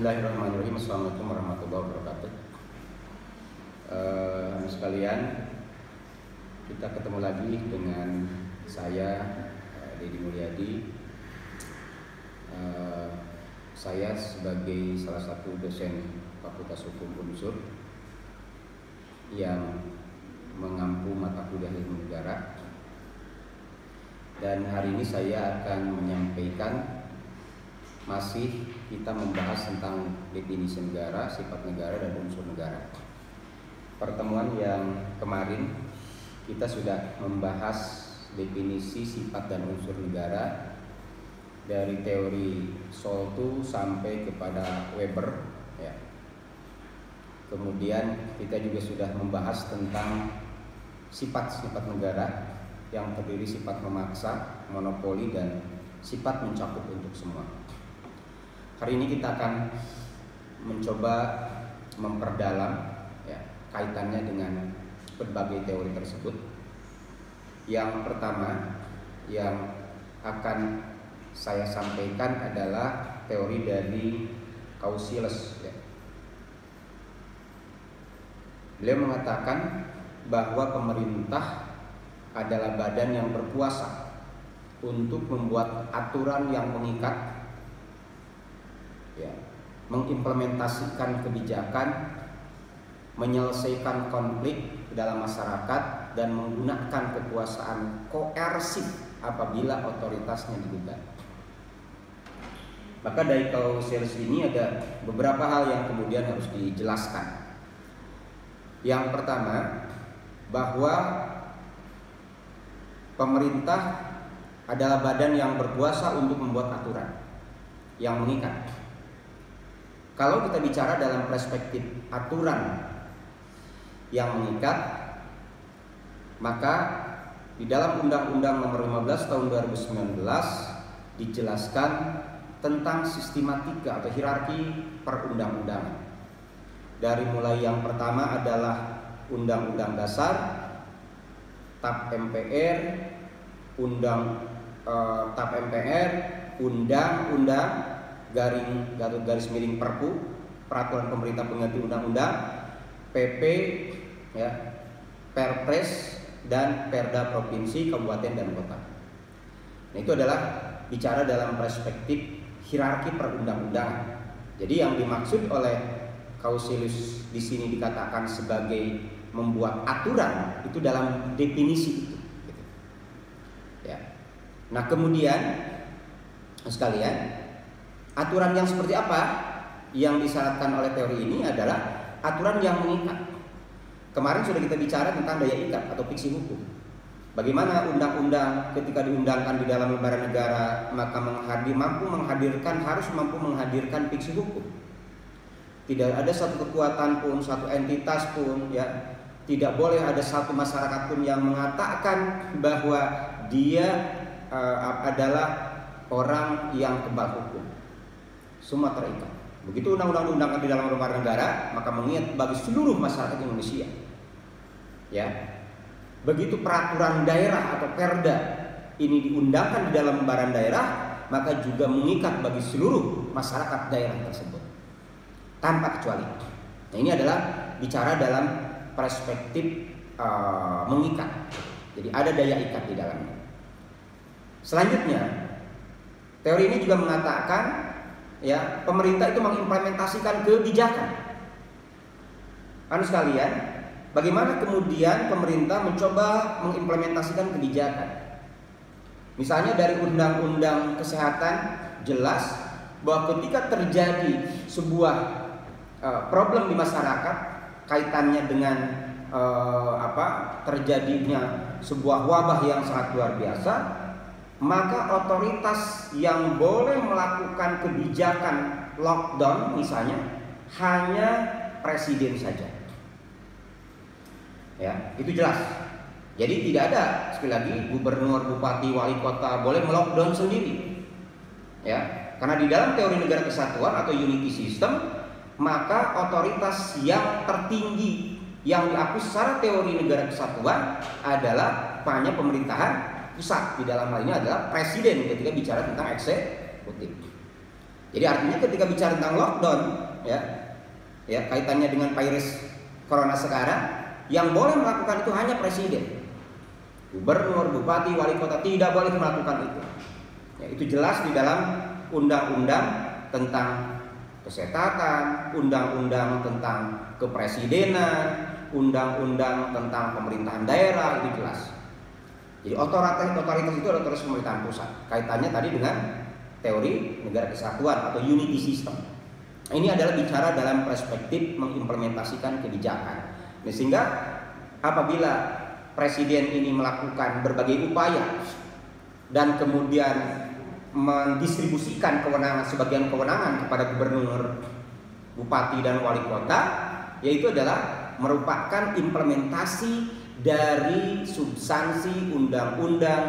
Bismillahirrahmanirrahim. Assalamualaikum warahmatullahi wabarakatuh. Sekalian, kita ketemu lagi dengan saya, Deddy Mulyadi. Saya sebagai salah satu dosen Fakultas Hukum Unsur yang mengampu mata kuliah ilmu negara. Dan hari ini saya akan menyampaikan, masih kita membahas tentang definisi negara, sifat negara, dan unsur negara. Pertemuan yang kemarin kita sudah membahas definisi sifat dan unsur negara dari teori Soltu sampai kepada Weber, ya. Kemudian kita juga sudah membahas tentang sifat-sifat negara yang terdiri sifat memaksa, monopoli, dan sifat mencakup untuk semua. Hari ini kita akan mencoba memperdalam, ya, kaitannya dengan berbagai teori tersebut. Yang pertama yang akan saya sampaikan adalah teori dari Clausewitz, ya. Beliau mengatakan bahwa pemerintah adalah badan yang berkuasa untuk membuat aturan yang mengikat, ya, mengimplementasikan kebijakan, menyelesaikan konflik dalam masyarakat, dan menggunakan kekuasaan koersif apabila otoritasnya digugat. Maka dari Clausewitz ini ada beberapa hal yang kemudian harus dijelaskan. Yang pertama, bahwa pemerintah adalah badan yang berkuasa untuk membuat aturan yang mengikat. Kalau kita bicara dalam perspektif aturan yang mengikat, maka di dalam Undang-Undang Nomor 15 Tahun 2019 dijelaskan tentang sistematika atau hierarki perundang-undangan. Dari mulai yang pertama adalah Undang-Undang Dasar, TAP MPR, TAP MPR, Undang-Undang garis miring Perpu, Peraturan Pemerintah Pengganti Undang-Undang, PP, ya, Perpres, dan Perda Provinsi, Kabupaten, dan Kota. Nah, itu adalah bicara dalam perspektif hierarki perundang-undangan. Jadi yang dimaksud oleh Clausewitz di sini dikatakan sebagai membuat aturan itu dalam definisi itu. Ya. Nah, kemudian sekalian, aturan yang seperti apa yang disyaratkan oleh teori ini adalah aturan yang mengikat. Kemarin sudah kita bicara tentang daya ikat atau fiksi hukum. Bagaimana undang-undang ketika diundangkan di dalam lembaga negara maka harus mampu menghadirkan fiksi hukum. Tidak ada satu kekuatan pun, satu entitas pun, ya, tidak boleh ada satu masyarakat pun yang mengatakan bahwa dia adalah orang yang kebal hukum. Semua terikat. Begitu undang-undang diundangkan di dalam lembaga negara, maka mengikat bagi seluruh masyarakat Indonesia. Ya. Begitu peraturan daerah atau perda ini diundangkan di dalam lembaran daerah, maka juga mengikat bagi seluruh masyarakat daerah tersebut, tanpa kecuali. Nah, ini adalah bicara dalam perspektif mengikat. Jadi ada daya ikat di dalamnya. Selanjutnya, teori ini juga mengatakan, ya, pemerintah itu mengimplementasikan kebijakan. Sekalian, bagaimana kemudian pemerintah mencoba mengimplementasikan kebijakan? Misalnya dari Undang-Undang Kesehatan jelas bahwa ketika terjadi sebuah problem di masyarakat kaitannya dengan terjadinya sebuah wabah yang sangat luar biasa, maka otoritas yang boleh melakukan kebijakan lockdown misalnya hanya presiden saja. Ya, itu jelas. Jadi tidak ada, sekali lagi, gubernur, bupati, wali kota boleh melockdown sendiri. Ya, karena di dalam teori negara kesatuan atau unity system, maka otoritas yang tertinggi yang diakui secara teori negara kesatuan adalah hanya pemerintahan pusat. Di dalam hal ini adalah presiden ketika bicara tentang eksekutif. Jadi artinya ketika bicara tentang lockdown, ya kaitannya dengan virus corona sekarang, yang boleh melakukan itu hanya presiden. Gubernur, bupati, wali kota tidak boleh melakukan itu. Ya, itu jelas di dalam undang-undang tentang kesehatan, undang-undang tentang kepresidenan, undang-undang tentang pemerintahan daerah, itu jelas. Jadi otoritas itu adalah otoritas pemerintahan pusat. Kaitannya tadi dengan teori negara kesatuan atau unity system. Ini adalah bicara dalam perspektif mengimplementasikan kebijakan. Nah, sehingga apabila presiden ini melakukan berbagai upaya dan kemudian mendistribusikan sebagian kewenangan kepada gubernur, bupati dan wali kota, yaitu adalah merupakan implementasi dari substansi Undang-Undang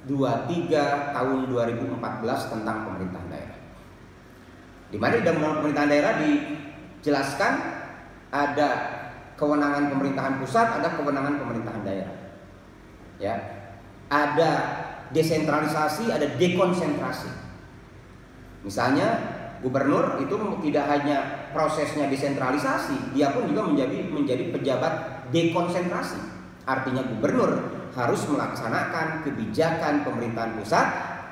23 tahun 2014 tentang pemerintahan daerah. Di mana di dalam Undang-Undang pemerintahan daerah dijelaskan ada kewenangan pemerintahan pusat, ada kewenangan pemerintahan daerah. Ya. Ada desentralisasi, ada dekonsentrasi. Misalnya gubernur itu tidak hanya prosesnya desentralisasi, dia pun juga menjadi pejabat dekonsentrasi. Artinya gubernur harus melaksanakan kebijakan pemerintahan pusat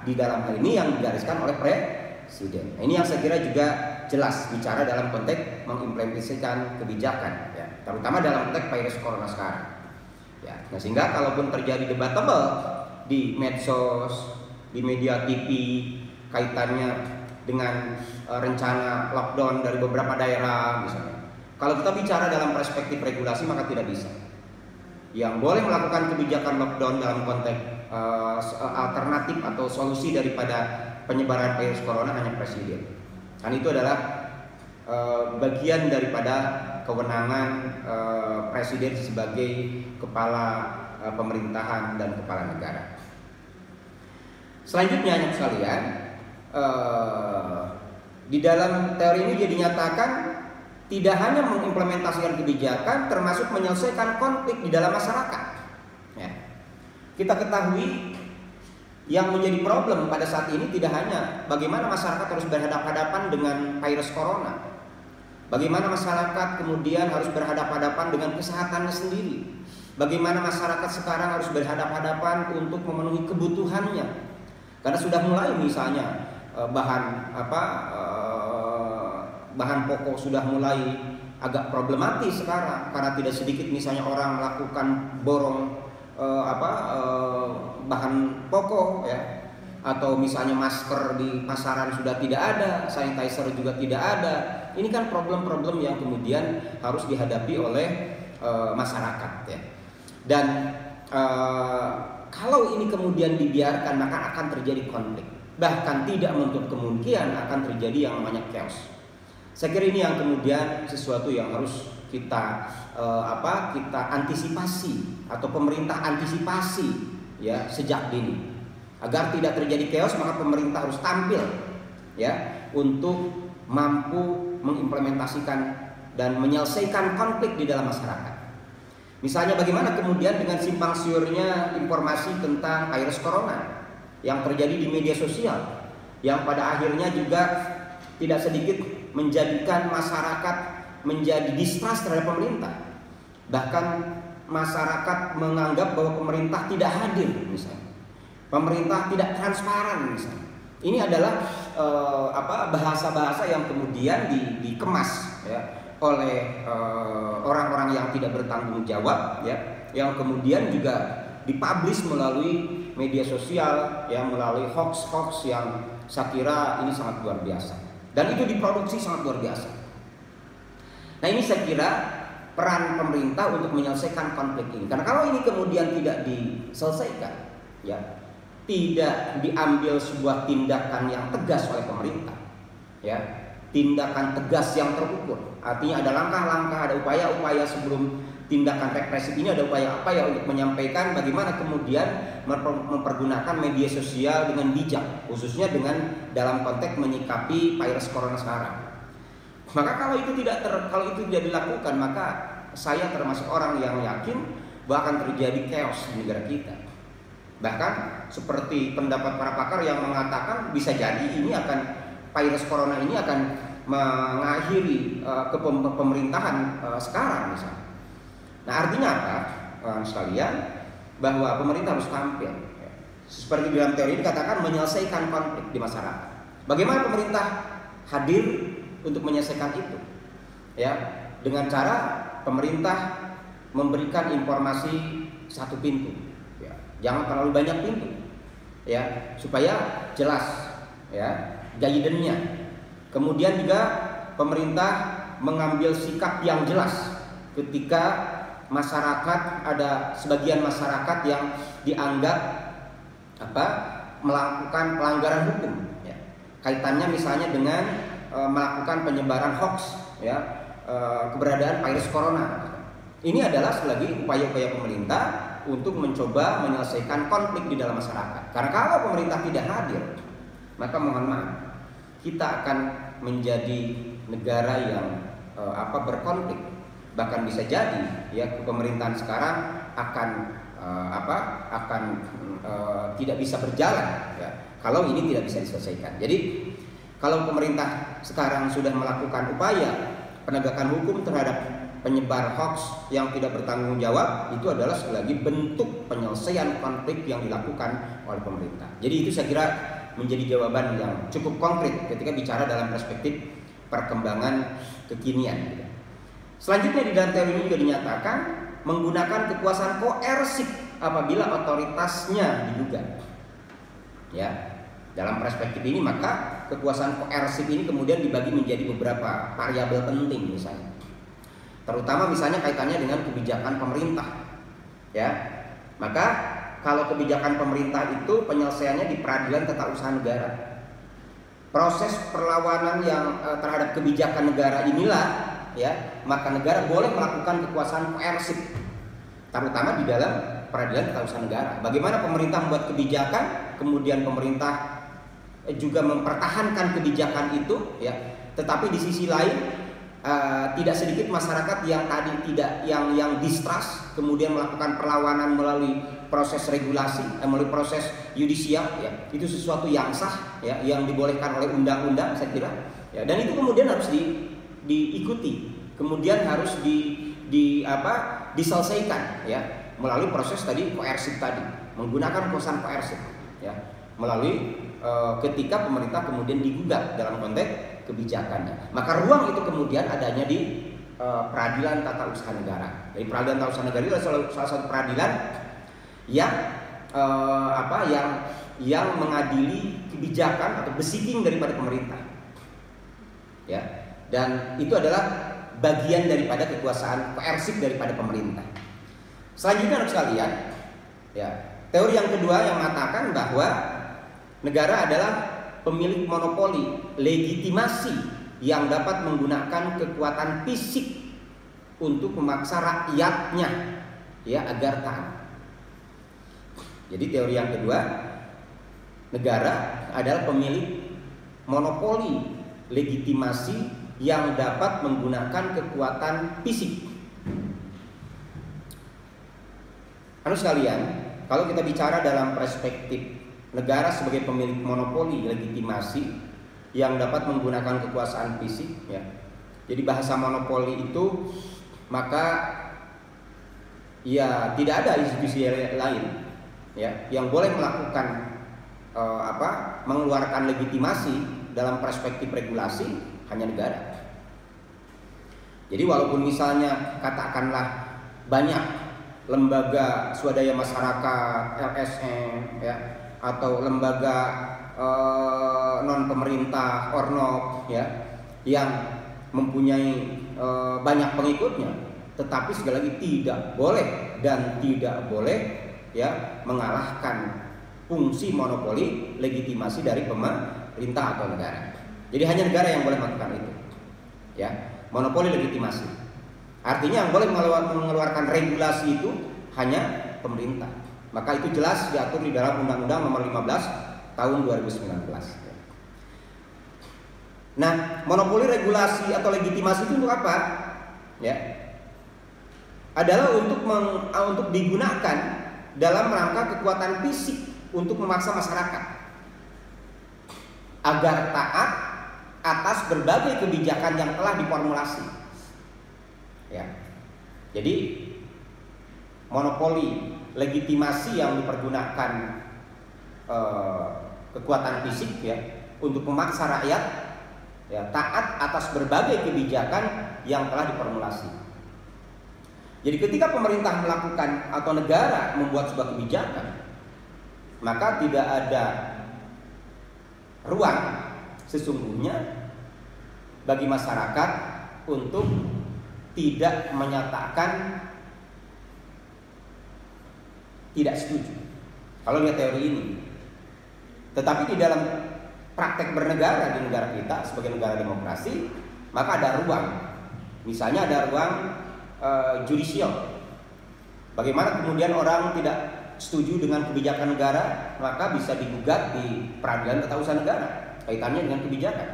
di dalam hal ini yang digariskan oleh presiden. Nah, ini yang saya kira juga jelas bicara dalam konteks mengimplementasikan kebijakan, ya, terutama dalam konteks virus corona sekarang. Ya, nah sehingga kalaupun terjadi debatable di medsos, di media TV, kaitannya dengan rencana lockdown dari beberapa daerah misalnya. Kalau kita bicara dalam perspektif regulasi maka tidak bisa. Yang boleh melakukan kebijakan lockdown dalam konteks alternatif atau solusi daripada penyebaran virus corona hanya presiden. Dan itu adalah bagian daripada kewenangan presiden sebagai kepala pemerintahan dan kepala negara. Selanjutnya anak sekalian, di dalam teori ini dia dinyatakan tidak hanya mengimplementasikan kebijakan, termasuk menyelesaikan konflik di dalam masyarakat. Ya. Kita ketahui yang menjadi problem pada saat ini tidak hanya bagaimana masyarakat harus berhadapan-hadapan dengan virus corona, bagaimana masyarakat kemudian harus berhadapan-hadapan dengan kesehatannya sendiri, bagaimana masyarakat sekarang harus berhadapan-hadapan untuk memenuhi kebutuhannya, karena sudah mulai misalnya bahan pokok sudah mulai agak problematis sekarang karena tidak sedikit misalnya orang melakukan borong bahan pokok, ya, atau misalnya masker di pasaran sudah tidak ada, sanitizer juga tidak ada. Ini kan problem-problem yang kemudian harus dihadapi oleh masyarakat, ya. Dan kalau ini kemudian dibiarkan maka akan terjadi konflik, bahkan tidak menutup kemungkinan akan terjadi yang namanya chaos. Saya kira ini yang kemudian sesuatu yang harus kita kita antisipasi atau pemerintah antisipasi, ya, sejak dini agar tidak terjadi chaos. Maka pemerintah harus tampil, ya, untuk mampu mengimplementasikan dan menyelesaikan konflik di dalam masyarakat. Misalnya bagaimana kemudian dengan simpang siurnya informasi tentang virus corona yang terjadi di media sosial, yang pada akhirnya juga tidak sedikit menjadikan masyarakat menjadi distrust terhadap pemerintah. Bahkan masyarakat menganggap bahwa pemerintah tidak hadir misalnya, pemerintah tidak transparan misalnya. Ini adalah bahasa-bahasa yang kemudian dikemas, ya, oleh orang-orang yang tidak bertanggung jawab, ya, yang kemudian juga dipublish melalui media sosial, ya, melalui hoax-hoax yang saya kira ini sangat luar biasa. Dan itu diproduksi sangat luar biasa. Nah, ini saya kira peran pemerintah untuk menyelesaikan konflik ini. Karena kalau ini kemudian tidak diselesaikan, ya, tidak diambil sebuah tindakan yang tegas oleh pemerintah, ya, tindakan tegas yang terukur. Artinya ada langkah-langkah, ada upaya-upaya sebelum tindakan represif ini, ada upaya-upaya untuk menyampaikan bagaimana kemudian mempergunakan media sosial dengan bijak, khususnya dengan dalam konteks menyikapi virus corona sekarang. Maka kalau itu tidak dilakukan, maka saya termasuk orang yang yakin bahwa akan terjadi chaos di negara kita. Bahkan seperti pendapat para pakar yang mengatakan bisa jadi ini akan virus corona ini akan mengakhiri pemerintahan sekarang misalnya. Nah, artinya apa? Sekalian, bahwa pemerintah harus tampil, seperti dalam teori dikatakan, menyelesaikan konflik di masyarakat. Bagaimana pemerintah hadir untuk menyelesaikan itu? Ya, dengan cara pemerintah memberikan informasi satu pintu, ya, jangan terlalu banyak pintu, ya, supaya jelas, ya, guidance-nya. Kemudian juga pemerintah mengambil sikap yang jelas ketika masyarakat, ada sebagian masyarakat yang dianggap melakukan pelanggaran hukum, ya. Kaitannya misalnya dengan melakukan penyebaran hoax, ya, keberadaan virus corona. Ini adalah sekali lagi upaya-upaya pemerintah untuk mencoba menyelesaikan konflik di dalam masyarakat. Karena kalau pemerintah tidak hadir, maka mohon maaf, kita akan menjadi negara yang berkonflik. Bahkan bisa jadi, ya, pemerintahan sekarang akan tidak bisa berjalan, ya, kalau ini tidak bisa diselesaikan. Jadi kalau pemerintah sekarang sudah melakukan upaya penegakan hukum terhadap penyebar hoax yang tidak bertanggung jawab, itu adalah sekali lagi bentuk penyelesaian konflik yang dilakukan oleh pemerintah. Jadi itu saya kira menjadi jawaban yang cukup konkret ketika bicara dalam perspektif perkembangan kekinian, gitu. Selanjutnya di dalam teori ini juga dinyatakan menggunakan kekuasaan koersif apabila otoritasnya digugat. Ya, dalam perspektif ini maka kekuasaan koersif ini kemudian dibagi menjadi beberapa variabel penting, misalnya, terutama misalnya kaitannya dengan kebijakan pemerintah. Ya, maka kalau kebijakan pemerintah itu penyelesaiannya di peradilan tata usaha negara. Proses perlawanan yang terhadap kebijakan negara inilah, ya, maka negara boleh melakukan kekuasaan koersif, terutama di dalam peradilan tata usaha negara. Bagaimana pemerintah membuat kebijakan, kemudian pemerintah juga mempertahankan kebijakan itu, ya, tetapi di sisi lain tidak sedikit masyarakat yang tadi yang distrust, kemudian melakukan perlawanan melalui proses regulasi, melalui proses yudisial, ya, itu sesuatu yang sah, ya, yang dibolehkan oleh undang-undang, saya kira, ya, dan itu kemudian harus diikuti, kemudian harus diselesaikan, ya, melalui proses tadi koersif tadi, menggunakan kekuasaan koersif, ya, melalui ketika pemerintah kemudian digugat dalam konteks kebijakannya, maka ruang itu kemudian adanya di peradilan tata usaha negara. Dari peradilan tata usaha negara itu adalah salah satu peradilan yang yang mengadili kebijakan atau besiking daripada pemerintah, ya, dan itu adalah bagian daripada kekuasaan koersif daripada pemerintah. Selanjutnya, anak sekalian, ya, teori yang kedua yang mengatakan bahwa negara adalah pemilik monopoli legitimasi yang dapat menggunakan kekuatan fisik untuk memaksa rakyatnya, ya, agar taat. Jadi teori yang kedua, negara adalah pemilik monopoli legitimasi yang dapat menggunakan kekuatan fisik. Anu sekalian, kalau kita bicara dalam perspektif negara sebagai pemilik monopoli legitimasi yang dapat menggunakan kekuasaan fisik, ya. Jadi bahasa monopoli itu maka ya tidak ada institusi lain, ya, yang boleh melakukan mengeluarkan legitimasi dalam perspektif regulasi, hanya negara. Jadi walaupun misalnya katakanlah banyak lembaga swadaya masyarakat, LSM, ya, atau lembaga non pemerintah, ornov, ya, yang mempunyai banyak pengikutnya, tetapi sekali lagi tidak boleh dan tidak boleh, ya, mengalahkan fungsi monopoli legitimasi dari pemerintah atau negara. Jadi hanya negara yang boleh melakukan itu, ya, monopoli legitimasi. Artinya yang boleh mengeluarkan regulasi itu hanya pemerintah. Maka itu jelas diatur di dalam Undang-Undang Nomor 15 Tahun 2019. Nah, monopoli regulasi atau legitimasi itu untuk apa? Ya, adalah untuk digunakan dalam rangka kekuatan fisik untuk memaksa masyarakat agar taat atas berbagai kebijakan yang telah diformulasi. Ya. Jadi monopoli legitimasi yang dipergunakan kekuatan fisik ya untuk memaksa rakyat ya taat atas berbagai kebijakan yang telah diformulasi. Jadi ketika pemerintah melakukan atau negara membuat sebuah kebijakan, maka tidak ada ruang sesungguhnya bagi masyarakat untuk tidak menyatakan tidak setuju. Kalau lihat teori ini, tetapi di dalam praktek bernegara di negara kita sebagai negara demokrasi, maka ada ruang. Misalnya ada ruang judicial. Bagaimana kemudian orang tidak setuju dengan kebijakan negara, maka bisa digugat di peradilan tata usaha negara kaitannya dengan kebijakan.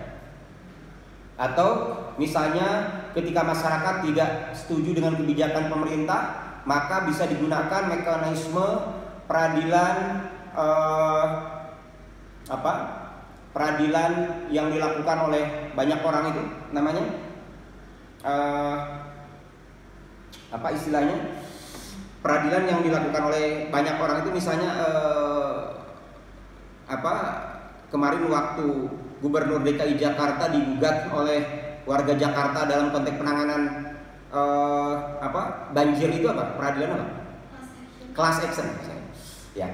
Atau misalnya ketika masyarakat tidak setuju dengan kebijakan pemerintah, maka bisa digunakan mekanisme peradilan peradilan yang dilakukan oleh banyak orang itu namanya apa istilahnya, peradilan yang dilakukan oleh banyak orang itu misalnya kemarin waktu Gubernur DKI Jakarta digugat oleh warga Jakarta dalam konteks penanganan banjir itu apa? Peradilan apa? Class action. Ya.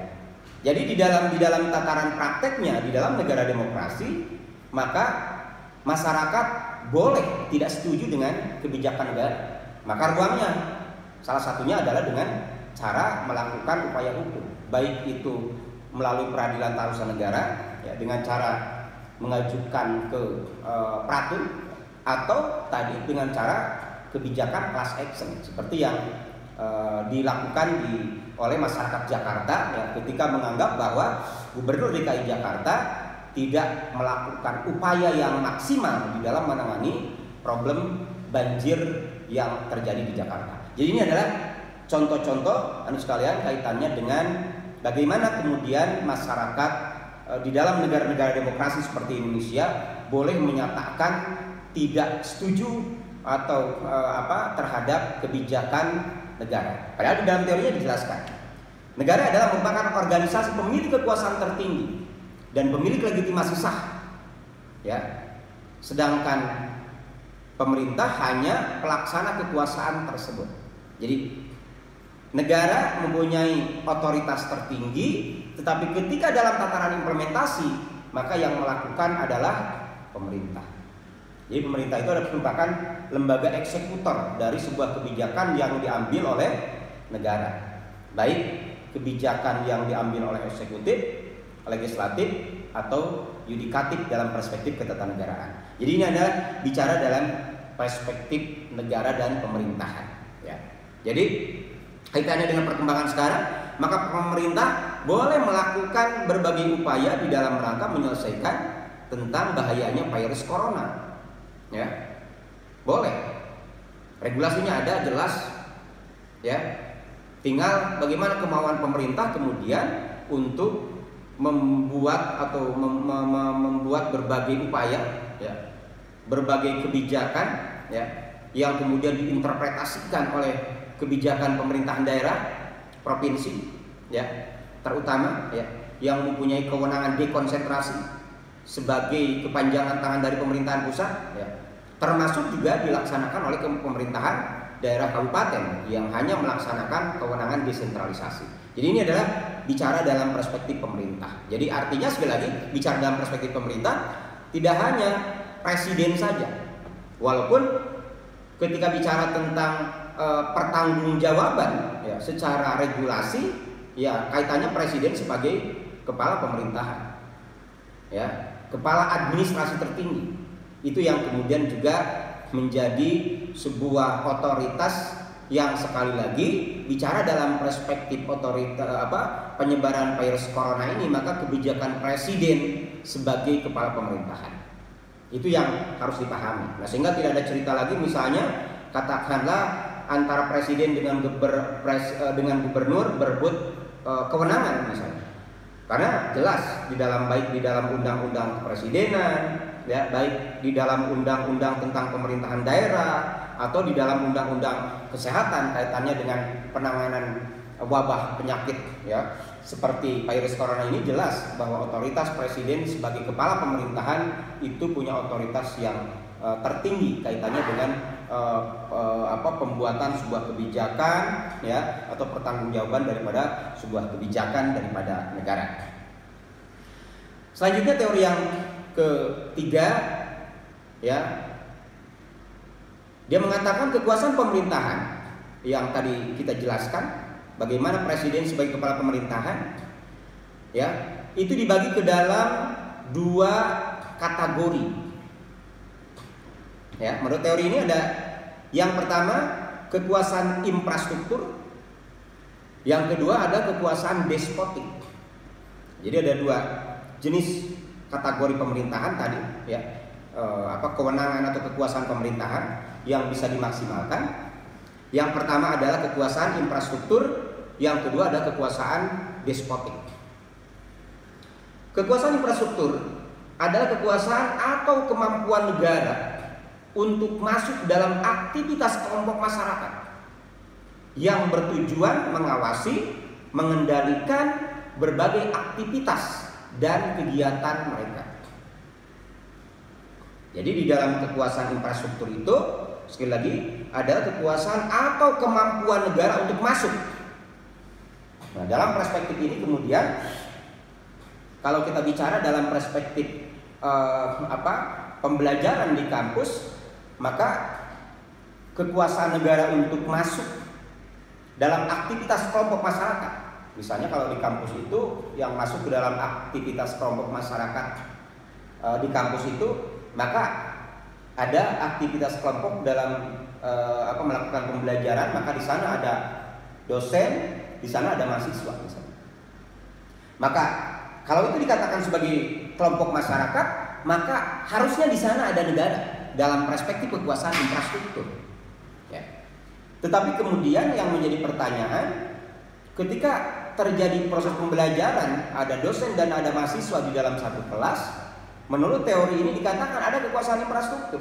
Jadi di dalam tataran prakteknya di dalam negara demokrasi, maka masyarakat boleh tidak setuju dengan kebijakan negara. Maka ruangnya salah satunya adalah dengan cara melakukan upaya hukum, baik itu melalui peradilan tata usaha negara ya, dengan cara mengajukan ke pratur, atau tadi dengan cara kebijakan class action seperti yang dilakukan oleh masyarakat Jakarta ya, ketika menganggap bahwa Gubernur DKI Jakarta tidak melakukan upaya yang maksimal di dalam menangani problem banjir yang terjadi di Jakarta. Jadi ini adalah contoh-contoh sekalian kaitannya dengan bagaimana kemudian masyarakat di dalam negara-negara demokrasi seperti Indonesia boleh menyatakan tidak setuju atau terhadap kebijakan negara. Padahal di dalam teorinya dijelaskan, negara adalah merupakan organisasi pemilik kekuasaan tertinggi dan pemilik legitimasi sah. Ya. Sedangkan pemerintah hanya pelaksana kekuasaan tersebut. Jadi negara mempunyai otoritas tertinggi, tetapi ketika dalam tataran implementasi, maka yang melakukan adalah pemerintah. Jadi pemerintah itu merupakan lembaga eksekutor dari sebuah kebijakan yang diambil oleh negara, baik kebijakan yang diambil oleh eksekutif, legislatif, atau yudikatif dalam perspektif ketatanegaraan. Jadi ini adalah bicara dalam perspektif negara dan pemerintahan. Ya. Jadi kaitannya dengan perkembangan sekarang, maka pemerintah boleh melakukan berbagai upaya di dalam rangka menyelesaikan tentang bahayanya virus corona. Ya, boleh. Regulasinya ada jelas. Ya, tinggal bagaimana kemauan pemerintah kemudian untuk membuat atau membuat berbagai upaya, ya, berbagai kebijakan, ya, yang kemudian diinterpretasikan oleh kebijakan pemerintahan daerah, provinsi, ya, terutama, ya, yang mempunyai kewenangan dekonsentrasi sebagai kepanjangan tangan dari pemerintahan pusat, ya, termasuk juga dilaksanakan oleh pemerintahan daerah kabupaten yang hanya melaksanakan kewenangan desentralisasi. Jadi ini adalah bicara dalam perspektif pemerintah. Jadi artinya sekali lagi bicara dalam perspektif pemerintah tidak hanya presiden saja. Walaupun ketika bicara tentang pertanggungjawaban ya, secara regulasi ya kaitannya presiden sebagai kepala pemerintahan. Ya, kepala administrasi tertinggi. Itu yang kemudian juga menjadi sebuah otoritas yang sekali lagi bicara dalam perspektif penyebaran virus corona ini, maka kebijakan presiden sebagai kepala pemerintahan itu yang harus dipahami. Nah, sehingga tidak ada cerita lagi misalnya katakanlah antara presiden dengan gubernur berebut kewenangan misalnya. Karena jelas di dalam, baik di dalam undang-undang kepresidenan, ya, baik di dalam undang-undang tentang pemerintahan daerah atau di dalam undang-undang kesehatan kaitannya dengan penanganan wabah penyakit, ya, seperti virus corona ini, jelas bahwa otoritas presiden sebagai kepala pemerintahan itu punya otoritas yang tertinggi kaitannya dengan pembuatan sebuah kebijakan, ya, atau pertanggungjawaban daripada sebuah kebijakan daripada negara. Selanjutnya teori yang ketiga, ya, dia mengatakan kekuasaan pemerintahan yang tadi kita jelaskan, bagaimana presiden sebagai kepala pemerintahan, ya, itu dibagi ke dalam dua kategori. Ya, menurut teori ini ada yang pertama kekuasaan infrastruktur, yang kedua ada kekuasaan despotik. Jadi ada dua jenis kategori pemerintahan tadi, ya, kewenangan atau kekuasaan pemerintahan yang bisa dimaksimalkan. Yang pertama adalah kekuasaan infrastruktur, yang kedua adalah kekuasaan despotik. Kekuasaan infrastruktur adalah kekuasaan atau kemampuan negara untuk masuk dalam aktivitas kelompok masyarakat yang bertujuan mengawasi, mengendalikan berbagai aktivitas dan kegiatan mereka. Jadi di dalam kekuasaan infrastruktur itu, sekali lagi, adalah kekuasaan atau kemampuan negara untuk masuk. Nah, dalam perspektif ini kemudian, kalau kita bicara dalam perspektif pembelajaran di kampus, maka kekuasaan negara untuk masuk dalam aktivitas kelompok masyarakat, misalnya kalau di kampus itu yang masuk ke dalam aktivitas kelompok masyarakat di kampus itu, maka ada aktivitas kelompok dalam melakukan pembelajaran, maka di sana ada dosen, di sana ada mahasiswa misalnya. Maka kalau itu dikatakan sebagai kelompok masyarakat, maka harusnya di sana ada negara dalam perspektif kekuasaan infrastruktur, ya. Tetapi kemudian yang menjadi pertanyaan, ketika terjadi proses pembelajaran, ada dosen dan ada mahasiswa di dalam satu kelas, menurut teori ini dikatakan ada kekuasaan infrastruktur.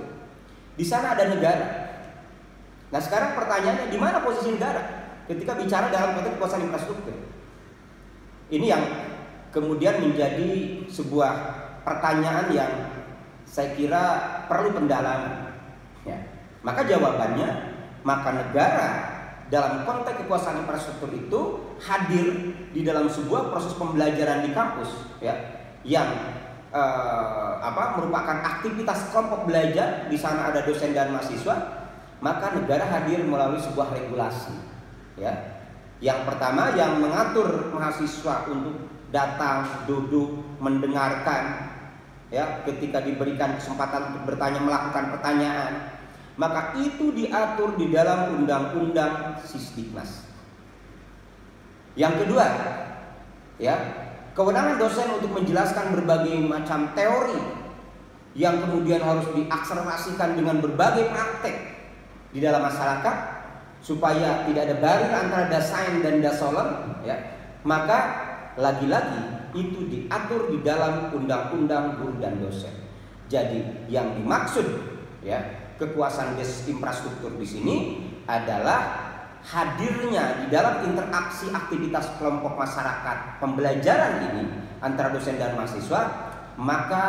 Di sana ada negara. Nah, sekarang pertanyaannya, di mana posisi negara ketika bicara dalam konteks kekuasaan infrastruktur? Ini yang kemudian menjadi sebuah pertanyaan yang saya kira perlu pendalaman, ya. Maka jawabannya, maka negara dalam konteks kekuasaan infrastruktur itu hadir di dalam sebuah proses pembelajaran di kampus, ya, yang merupakan aktivitas kelompok belajar. Di sana ada dosen dan mahasiswa, maka negara hadir melalui sebuah regulasi, ya. Yang pertama yang mengatur mahasiswa untuk datang, duduk, mendengarkan, ya, ketika diberikan kesempatan untuk bertanya, melakukan pertanyaan, maka itu diatur di dalam undang-undang Sisdiknas. Yang kedua, ya, kewenangan dosen untuk menjelaskan berbagai macam teori yang kemudian harus diakselerasikan dengan berbagai praktek di dalam masyarakat supaya tidak ada barrier antara dasain dan dasolen, ya, maka lagi-lagi itu diatur di dalam undang-undang guru dan dosen. Jadi yang dimaksud, ya, kekuasaan infrastruktur di sini adalah hadirnya di dalam interaksi aktivitas kelompok masyarakat pembelajaran ini antara dosen dan mahasiswa, maka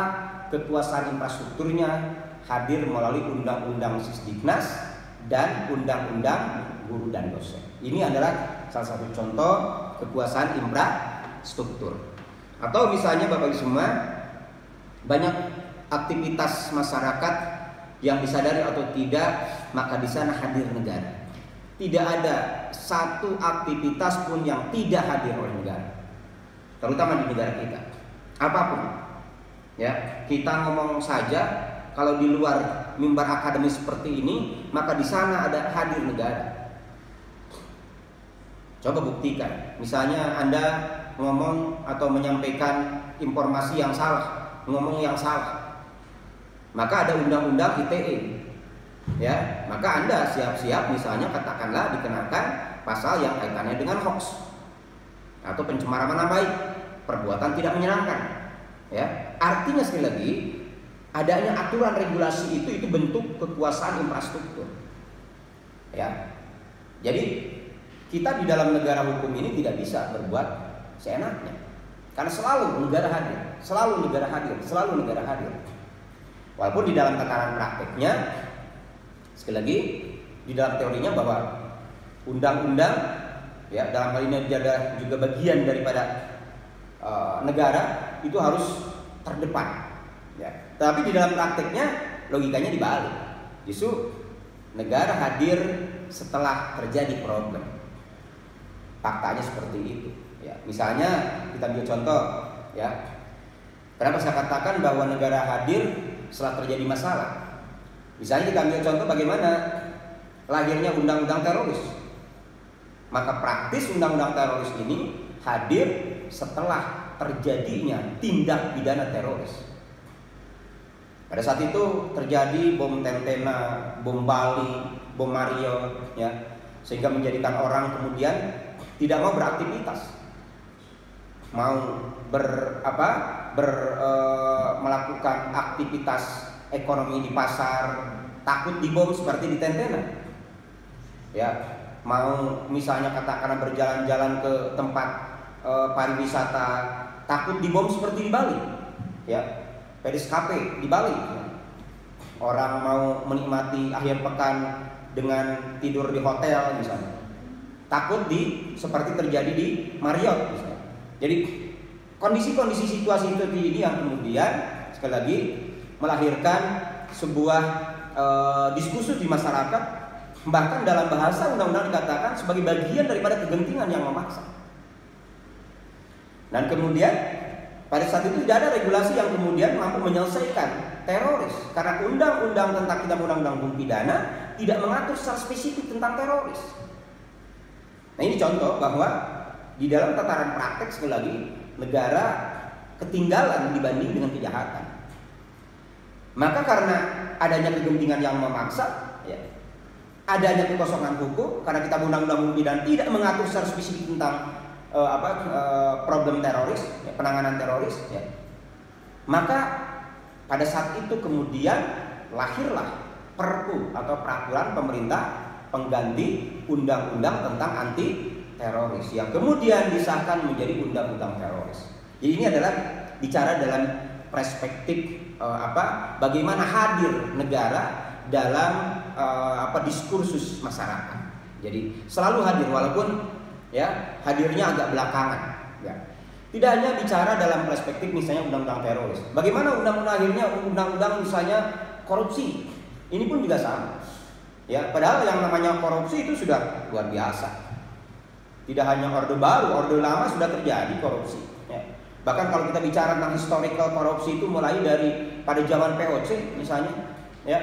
kekuasaan infrastrukturnya hadir melalui undang-undang Sisdiknas dan undang-undang guru dan dosen. Ini adalah salah satu contoh kekuasaan infrastruktur. Atau misalnya Bapak Ibu semua, banyak aktivitas masyarakat yang disadari atau tidak, maka di sana hadir negara. Tidak ada satu aktivitas pun yang tidak hadir oleh negara, terutama di negara kita. Apapun, ya, kita ngomong saja, kalau di luar mimbar akademis seperti ini, maka di sana ada hadir negara. Coba buktikan, misalnya Anda ngomong atau menyampaikan informasi yang salah, ngomong yang salah, maka ada undang-undang ITE, ya, maka Anda siap-siap misalnya katakanlah dikenakan pasal yang kaitannya dengan hoax atau pencemaran nama baik, perbuatan tidak menyenangkan. Ya, artinya sekali lagi adanya aturan regulasi itu bentuk kekuasaan infrastruktur. Ya, jadi kita di dalam negara hukum ini tidak bisa berbuat seenaknya, karena selalu negara hadir, selalu negara hadir, selalu negara hadir. Walaupun di dalam tataran prakteknya, sekali lagi di dalam teorinya bahwa undang-undang, ya dalam hal ini adalah juga bagian daripada negara itu harus terdepan. Ya. Tapi di dalam prakteknya logikanya dibalik. Justru negara hadir setelah terjadi problem. Faktanya seperti itu. Ya. Misalnya kita ambil contoh, ya. Kenapa saya katakan bahwa negara hadir setelah terjadi masalah? Misalnya kita ambil contoh bagaimana lahirnya undang-undang teroris. Maka praktis undang-undang teroris ini hadir setelah terjadinya tindak pidana teroris. Pada saat itu terjadi bom Tentena, bom Bali, bom Mario, ya, sehingga menjadikan orang kemudian tidak mau beraktivitas, mau melakukan aktivitas ekonomi di pasar, takut dibom seperti di Tentena, ya, mau misalnya katakanlah berjalan-jalan ke tempat pariwisata, takut dibom seperti di Bali, ya, PDSKP di Bali, orang mau menikmati akhir pekan dengan tidur di hotel misalnya, takut seperti terjadi di Marriott misalnya. Jadi kondisi-kondisi situasi itu ini yang kemudian sekali lagi melahirkan sebuah diskursus di masyarakat, bahkan dalam bahasa undang-undang dikatakan sebagai bagian daripada kegentingan yang memaksa. Dan kemudian pada saat itu tidak ada regulasi yang kemudian mampu menyelesaikan teroris, karena undang-undang tentang kitab undang-undang hukum pidana tidak mengatur secara spesifik tentang teroris. Nah, ini contoh bahwa di dalam tataran praktek sekali lagi negara ketinggalan dibanding dengan kejahatan. Maka karena adanya kegentingan yang memaksa, ya, adanya kekosongan hukum, karena kitab undang-undang hukum pidana tidak mengatur secara spesifik tentang problem teroris, ya, penanganan teroris, ya. Maka pada saat itu kemudian lahirlah Perpu atau peraturan pemerintah pengganti undang-undang tentang anti teroris yang kemudian disahkan menjadi undang-undang teroris. Jadi ini adalah bicara dalam perspektif bagaimana hadir negara dalam diskursus masyarakat. Jadi selalu hadir walaupun ya hadirnya agak belakangan, ya. Tidak hanya bicara dalam perspektif misalnya undang-undang teroris. Bagaimana undang-undang akhirnya undang-undang misalnya korupsi. Ini pun juga sama. Ya, padahal yang namanya korupsi itu sudah luar biasa. Tidak hanya Orde Baru, Orde Lama sudah terjadi korupsi, ya. Bahkan kalau kita bicara tentang historical korupsi itu mulai dari pada zaman POC misalnya, ya.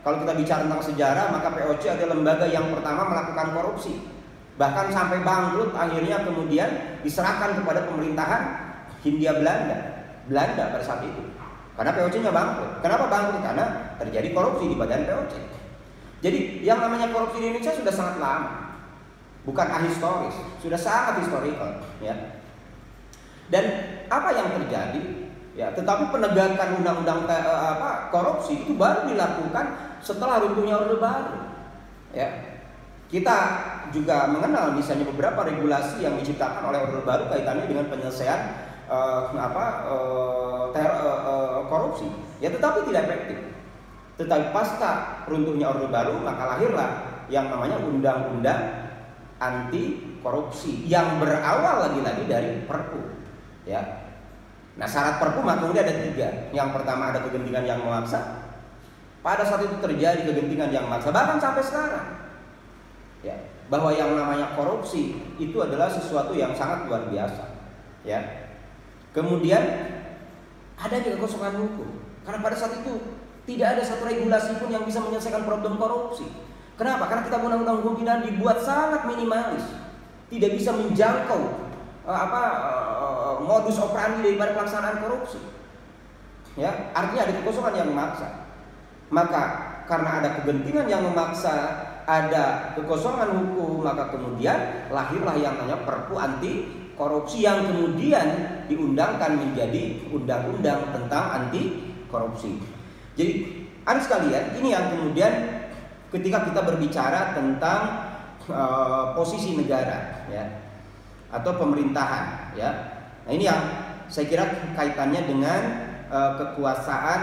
Kalau kita bicara tentang sejarah, maka POC adalah lembaga yang pertama melakukan korupsi. Bahkan sampai bangkrut akhirnya kemudian diserahkan kepada pemerintahan Hindia Belanda pada saat itu. Karena POC-nya bangkrut. Kenapa bangkrut? Karena terjadi korupsi di badan POC. Jadi yang namanya korupsi di Indonesia sudah sangat lama. Bukan ahistoris, sudah sangat historical, ya. Dan apa yang terjadi? Ya, tetapi penegakan undang-undang korupsi itu baru dilakukan setelah runtuhnya Orde Baru. Ya. Kita juga mengenal misalnya beberapa regulasi yang diciptakan oleh Orde Baru kaitannya dengan penyelesaian korupsi. Ya, tetapi tidak efektif. Tetapi pasca runtuhnya Orde Baru maka lahirlah yang namanya undang-undang anti korupsi yang berawal lagi-lagi dari Perpu, ya. Nah, syarat Perpu maka kemudian ada 3. Yang pertama ada kegentingan yang memaksa. Pada saat itu terjadi kegentingan yang memaksa bahkan sampai sekarang, ya, bahwa yang namanya korupsi itu adalah sesuatu yang sangat luar biasa, ya. Kemudian ada juga kekosongan hukum karena pada saat itu tidak ada satu regulasi pun yang bisa menyelesaikan problem korupsi. Kenapa? Karena kitab undang-undang hukum pidana dibuat sangat minimalis, tidak bisa menjangkau modus operandi daripada pelaksanaan korupsi. Ya, artinya ada kekosongan yang memaksa. Maka karena ada kegentingan yang memaksa, ada kekosongan hukum, maka kemudian lahirlah yang namanya Perpu anti korupsi yang kemudian diundangkan menjadi undang-undang tentang anti korupsi. Jadi adik sekalian, ini yang kemudian ketika kita berbicara tentang posisi negara, ya, atau pemerintahan, ya. Nah, ini yang saya kira kaitannya dengan kekuasaan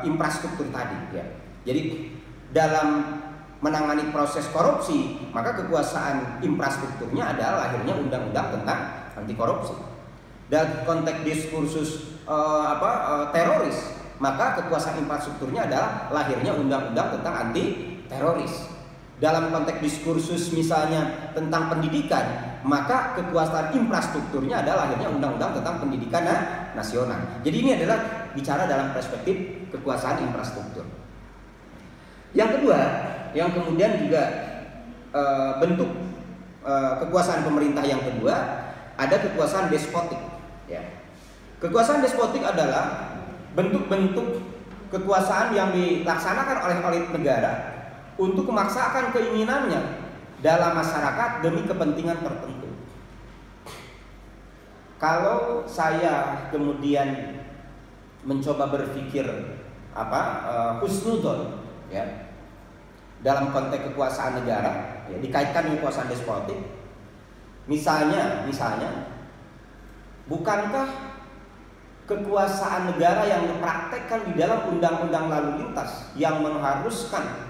infrastruktur tadi, ya. Jadi dalam menangani proses korupsi, maka kekuasaan infrastrukturnya adalah lahirnya undang-undang tentang anti korupsi. Dan konteks diskursus teroris, maka kekuasaan infrastrukturnya adalah lahirnya undang-undang tentang anti teroris. Dalam konteks diskursus misalnya tentang pendidikan, maka kekuasaan infrastrukturnya adalah lahirnya undang-undang tentang pendidikan nasional. Jadi ini adalah bicara dalam perspektif kekuasaan infrastruktur. Yang kedua, yang kemudian juga bentuk kekuasaan pemerintah yang kedua, ada kekuasaan despotik, ya. Kekuasaan despotik adalah bentuk-bentuk kekuasaan yang dilaksanakan oleh negara untuk memaksakan keinginannya dalam masyarakat demi kepentingan tertentu. Kalau saya kemudian mencoba berpikir husnudon, ya, dalam konteks kekuasaan negara, ya, dikaitkan dengan kekuasaan despotik, misalnya, bukankah kekuasaan negara yang dipraktekkan di dalam undang-undang lalu lintas yang mengharuskan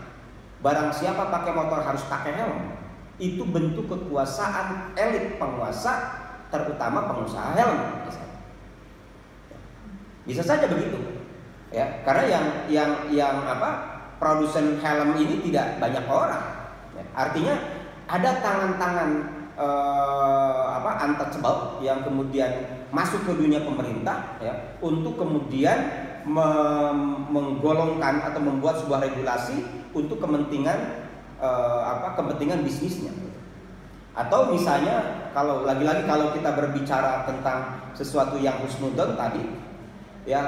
barang siapa pakai motor harus pakai helm, itu bentuk kekuasaan elit penguasa, terutama pengusaha helm, misalnya. Bisa saja begitu, ya, karena yang produsen helm ini tidak banyak orang, ya. Artinya ada tangan-tangan untouchable yang kemudian masuk ke dunia pemerintah, ya, untuk kemudian menggolongkan atau membuat sebuah regulasi untuk kepentingan kepentingan bisnisnya. Atau misalnya kalau lagi-lagi kalau kita berbicara tentang sesuatu yang husnudon tadi, ya,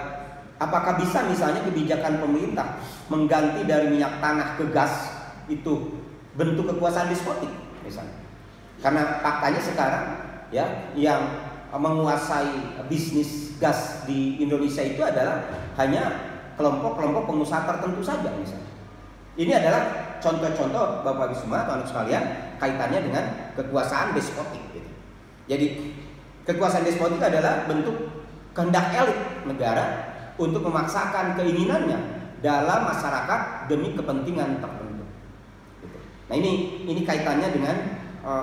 apakah bisa misalnya kebijakan pemerintah mengganti dari minyak tanah ke gas itu bentuk kekuasaan despotik misalnya? Karena faktanya sekarang, ya, yang menguasai bisnis gas di Indonesia itu adalah hanya kelompok-kelompok pengusaha tertentu saja misalnya. Ini adalah contoh-contoh Bapak Ibu semua, teman-teman sekalian, kaitannya dengan kekuasaan despotik, gitu. Jadi kekuasaan despotik adalah bentuk kehendak elit negara untuk memaksakan keinginannya dalam masyarakat demi kepentingan tertentu, gitu. Nah, ini kaitannya dengan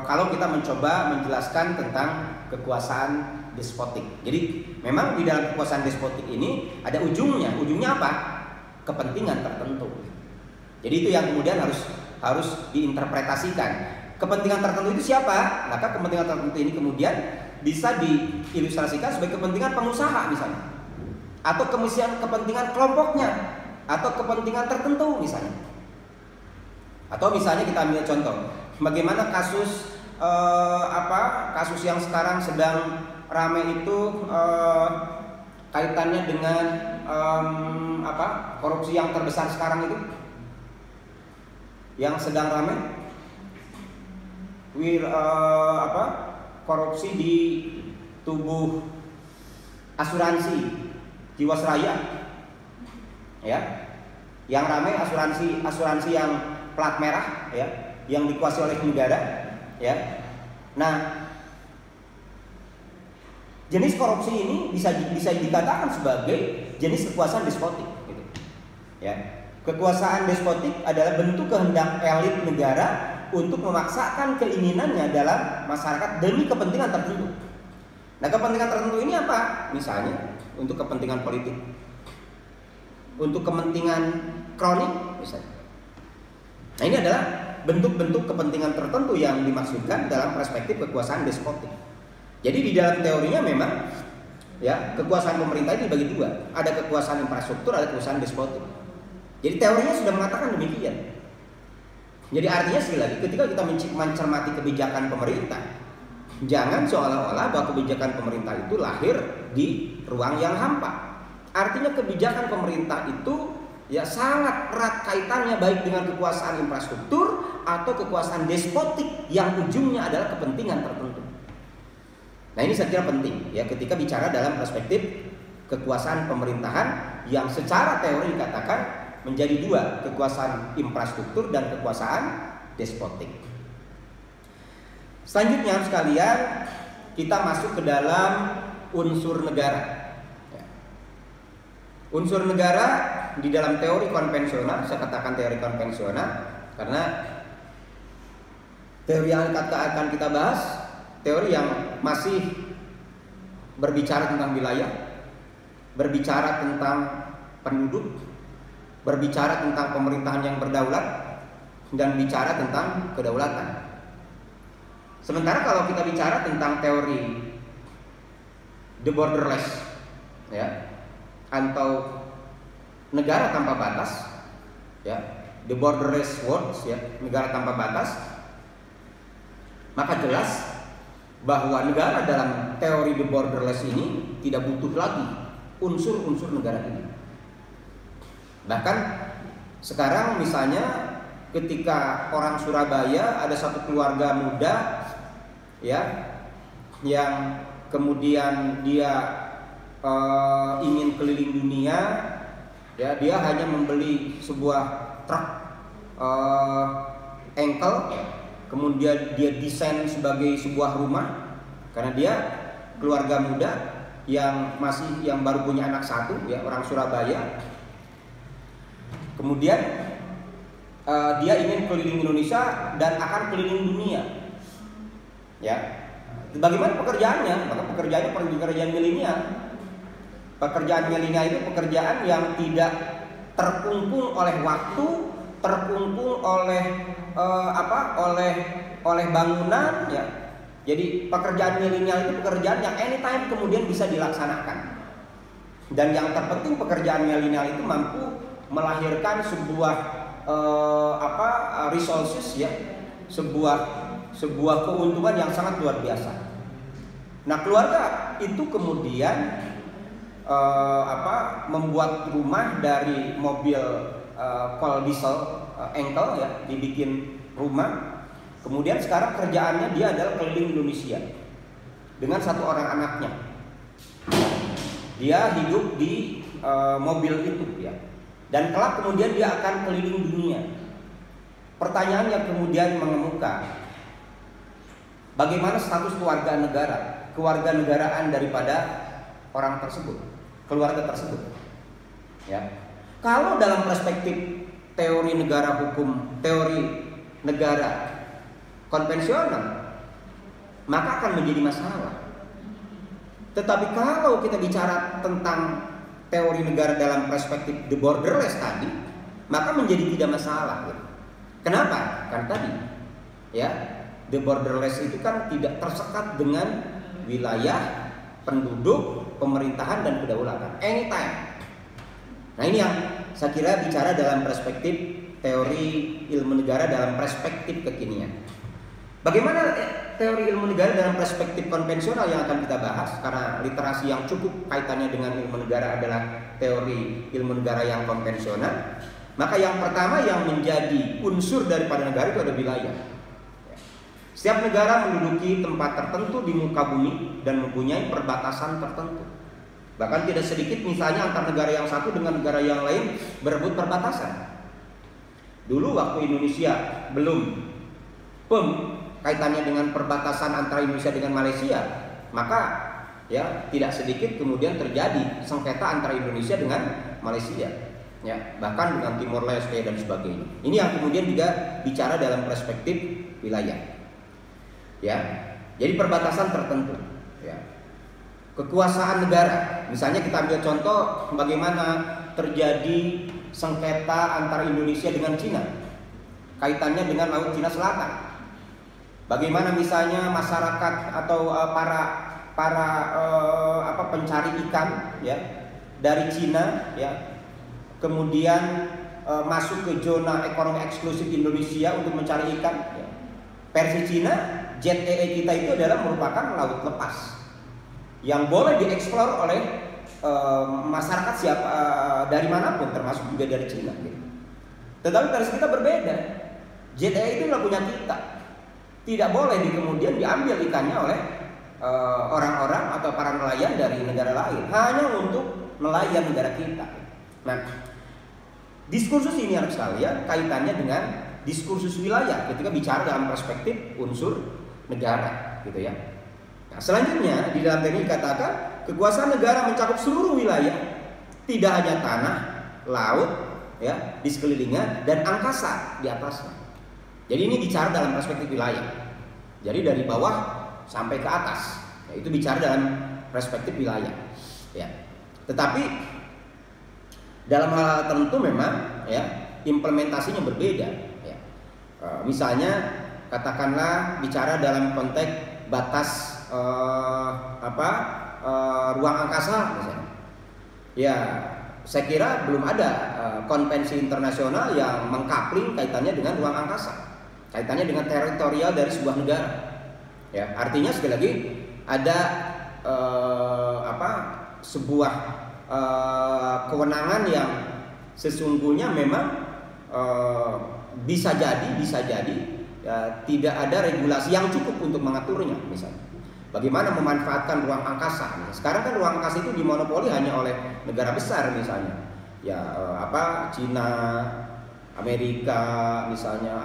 kalau kita mencoba menjelaskan tentang kekuasaan despotik. Jadi memang di dalam kekuasaan despotik ini ada ujungnya apa? Kepentingan tertentu. Jadi itu yang kemudian harus diinterpretasikan. Kepentingan tertentu itu siapa? Maka kepentingan tertentu ini kemudian bisa diilustrasikan sebagai kepentingan pengusaha misalnya, atau kepentingan kelompoknya, atau kepentingan tertentu misalnya. Atau misalnya kita ambil contoh, bagaimana kasus kasus yang sekarang sedang ramai itu kaitannya dengan korupsi yang terbesar sekarang itu, yang sedang ramai, korupsi di tubuh asuransi Jiwasraya, ya, yang ramai asuransi yang plat merah, ya, yang dikuasai oleh negara, ya. Nah, jenis korupsi ini bisa dikatakan sebagai jenis kekuasaan despotik, gitu, ya. Kekuasaan despotik adalah bentuk kehendak elit negara untuk memaksakan keinginannya dalam masyarakat demi kepentingan tertentu. Nah, kepentingan tertentu ini apa? Misalnya untuk kepentingan politik, untuk kepentingan kronik misalnya. Nah, ini adalah bentuk-bentuk kepentingan tertentu yang dimaksudkan dalam perspektif kekuasaan despotik. Jadi di dalam teorinya memang, ya, kekuasaan pemerintah ini dibagi dua. Ada kekuasaan infrastruktur, ada kekuasaan despotik. Jadi teorinya sudah mengatakan demikian. Jadi artinya sekali lagi, ketika kita mencermati kebijakan pemerintah, jangan seolah-olah bahwa kebijakan pemerintah itu lahir di ruang yang hampa. Artinya kebijakan pemerintah itu, ya, sangat erat kaitannya baik dengan kekuasaan infrastruktur atau kekuasaan despotik yang ujungnya adalah kepentingan tertentu. Nah ini saya kira penting ya ketika bicara dalam perspektif kekuasaan pemerintahan yang secara teori dikatakan menjadi dua, kekuasaan infrastruktur dan kekuasaan despotik. Selanjutnya sekalian kita masuk ke dalam unsur negara. Unsur negara di dalam teori konvensional, saya katakan teori konvensional karena teori yang akan kita bahas teori yang masih berbicara tentang wilayah, berbicara tentang penduduk, berbicara tentang pemerintahan yang berdaulat, dan bicara tentang kedaulatan. Sementara kalau kita bicara tentang teori the borderless, ya, atau negara tanpa batas, ya, the borderless world, ya, negara tanpa batas, maka jelas bahwa negara dalam teori the borderless ini tidak butuh lagi unsur-unsur negara ini. Bahkan sekarang misalnya ketika orang Surabaya ada satu keluarga muda ya yang kemudian dia ingin keliling dunia, ya, dia hanya membeli sebuah truk engkel, kemudian dia desain sebagai sebuah rumah karena dia keluarga muda yang baru punya anak satu, ya, orang Surabaya. Kemudian dia ingin keliling Indonesia dan akan keliling dunia, ya. Bagaimana pekerjaannya? Maka pekerjaannya pekerjaan milenial. Pekerjaan milenial itu pekerjaan yang tidak terkungkung oleh waktu, terkungkung oleh oleh bangunan, ya. Jadi pekerjaan milenial itu pekerjaan yang anytime kemudian bisa dilaksanakan. Dan yang terpenting pekerjaan milenial itu mampu melahirkan sebuah resources, ya, sebuah keuntungan yang sangat luar biasa. Nah, keluarga itu kemudian membuat rumah dari mobil kol diesel engkel, ya, dibikin rumah. Kemudian sekarang kerjaannya dia adalah keliling Indonesia dengan satu orang anaknya. Dia hidup di mobil itu, ya. Dan kelak kemudian dia akan keliling dunia. Pertanyaan yang kemudian mengemuka, bagaimana status keluarga negaraan daripada orang tersebut, keluarga tersebut, ya. Kalau dalam perspektif teori negara hukum, teori negara konvensional, maka akan menjadi masalah. Tetapi kalau kita bicara tentang teori negara dalam perspektif the borderless tadi, maka menjadi tidak masalah, gitu. Kenapa? Kan tadi, ya, the borderless itu kan tidak tersekat dengan wilayah, penduduk, pemerintahan dan kedaulatan, anytime. Nah, ini yang saya kira bicara dalam perspektif teori ilmu negara dalam perspektif kekinian. Bagaimana teori ilmu negara dalam perspektif konvensional yang akan kita bahas, karena literasi yang cukup kaitannya dengan ilmu negara adalah teori ilmu negara yang konvensional. Maka yang pertama yang menjadi unsur daripada negara itu ada wilayah. Setiap negara menduduki tempat tertentu di muka bumi dan mempunyai perbatasan tertentu. Bahkan tidak sedikit misalnya antar negara yang satu dengan negara yang lain berebut perbatasan. Dulu waktu Indonesia belum kaitannya dengan perbatasan antara Indonesia dengan Malaysia, maka, ya, tidak sedikit kemudian terjadi sengketa antara Indonesia dengan Malaysia, ya, bahkan dengan Timor Leste dan sebagainya. Ini yang kemudian juga bicara dalam perspektif wilayah, ya. Jadi perbatasan tertentu, ya. Kekuasaan negara, misalnya kita ambil contoh bagaimana terjadi sengketa antara Indonesia dengan Cina, kaitannya dengan Laut Cina Selatan. Bagaimana misalnya masyarakat atau para pencari ikan, ya, dari Cina, ya, kemudian masuk ke zona ekonomi eksklusif Indonesia untuk mencari ikan, ya. Versi Cina, ZEE kita itu adalah merupakan laut lepas yang boleh dieksplor oleh masyarakat dari manapun, termasuk juga dari Cina, gitu. Tetapi versi kita berbeda. ZEE itu nggak punya kita. Tidak boleh kemudian diambil ikannya oleh orang-orang atau para nelayan dari negara lain, hanya untuk nelayan negara kita. Nah, diskursus ini anak sekalian kaitannya dengan diskursus wilayah ketika bicara dalam perspektif unsur negara, gitu ya. Nah, selanjutnya di dalam teknik dikatakan kekuasaan negara mencakup seluruh wilayah, tidak hanya tanah, laut, ya, di sekelilingnya dan angkasa di atasnya. Jadi ini bicara dalam perspektif wilayah. Jadi dari bawah sampai ke atas, ya, itu bicara dalam perspektif wilayah. Ya. Tetapi dalam hal tertentu memang, ya, implementasinya berbeda. Ya. Misalnya katakanlah bicara dalam konteks batas ruang angkasa misalnya. Ya, saya kira belum ada konvensi internasional yang mengkapling kaitannya dengan ruang angkasa, kaitannya dengan teritorial dari sebuah negara. Ya, artinya sekali lagi ada sebuah kewenangan yang sesungguhnya memang bisa jadi ya, tidak ada regulasi yang cukup untuk mengaturnya. Misalnya bagaimana memanfaatkan ruang angkasa. Sekarang kan ruang angkasa itu dimonopoli hanya oleh negara besar misalnya, ya, Cina, Amerika misalnya,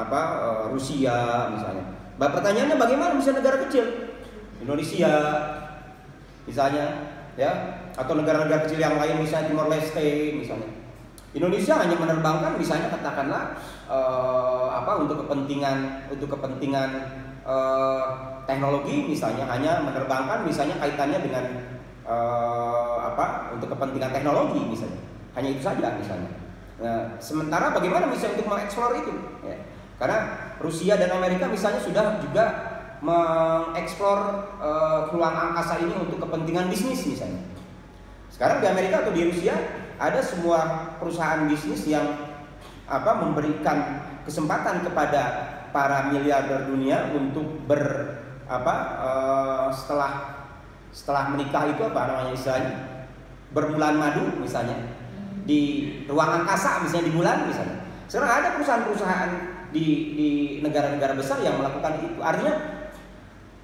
Rusia misalnya. Pertanyaannya bagaimana bisa negara kecil, Indonesia misalnya, ya, atau negara-negara kecil yang lain misalnya Timor Leste misalnya. Indonesia hanya menerbangkan misalnya katakanlah untuk kepentingan teknologi misalnya, hanya menerbangkan misalnya kaitannya dengan untuk kepentingan teknologi misalnya, hanya itu saja misalnya. Nah, sementara bagaimana bisa untuk mengeksplor itu, ya? Karena Rusia dan Amerika misalnya sudah juga mengeksplor ruang angkasa ini untuk kepentingan bisnis misalnya. Sekarang di Amerika atau di Rusia ada semua perusahaan bisnis yang memberikan kesempatan kepada para miliarder dunia untuk setelah menikah itu istilahnya berbulan madu misalnya di ruang angkasa misalnya, di bulan misalnya. Sekarang ada perusahaan-perusahaan di negara-negara besar yang melakukan itu. Artinya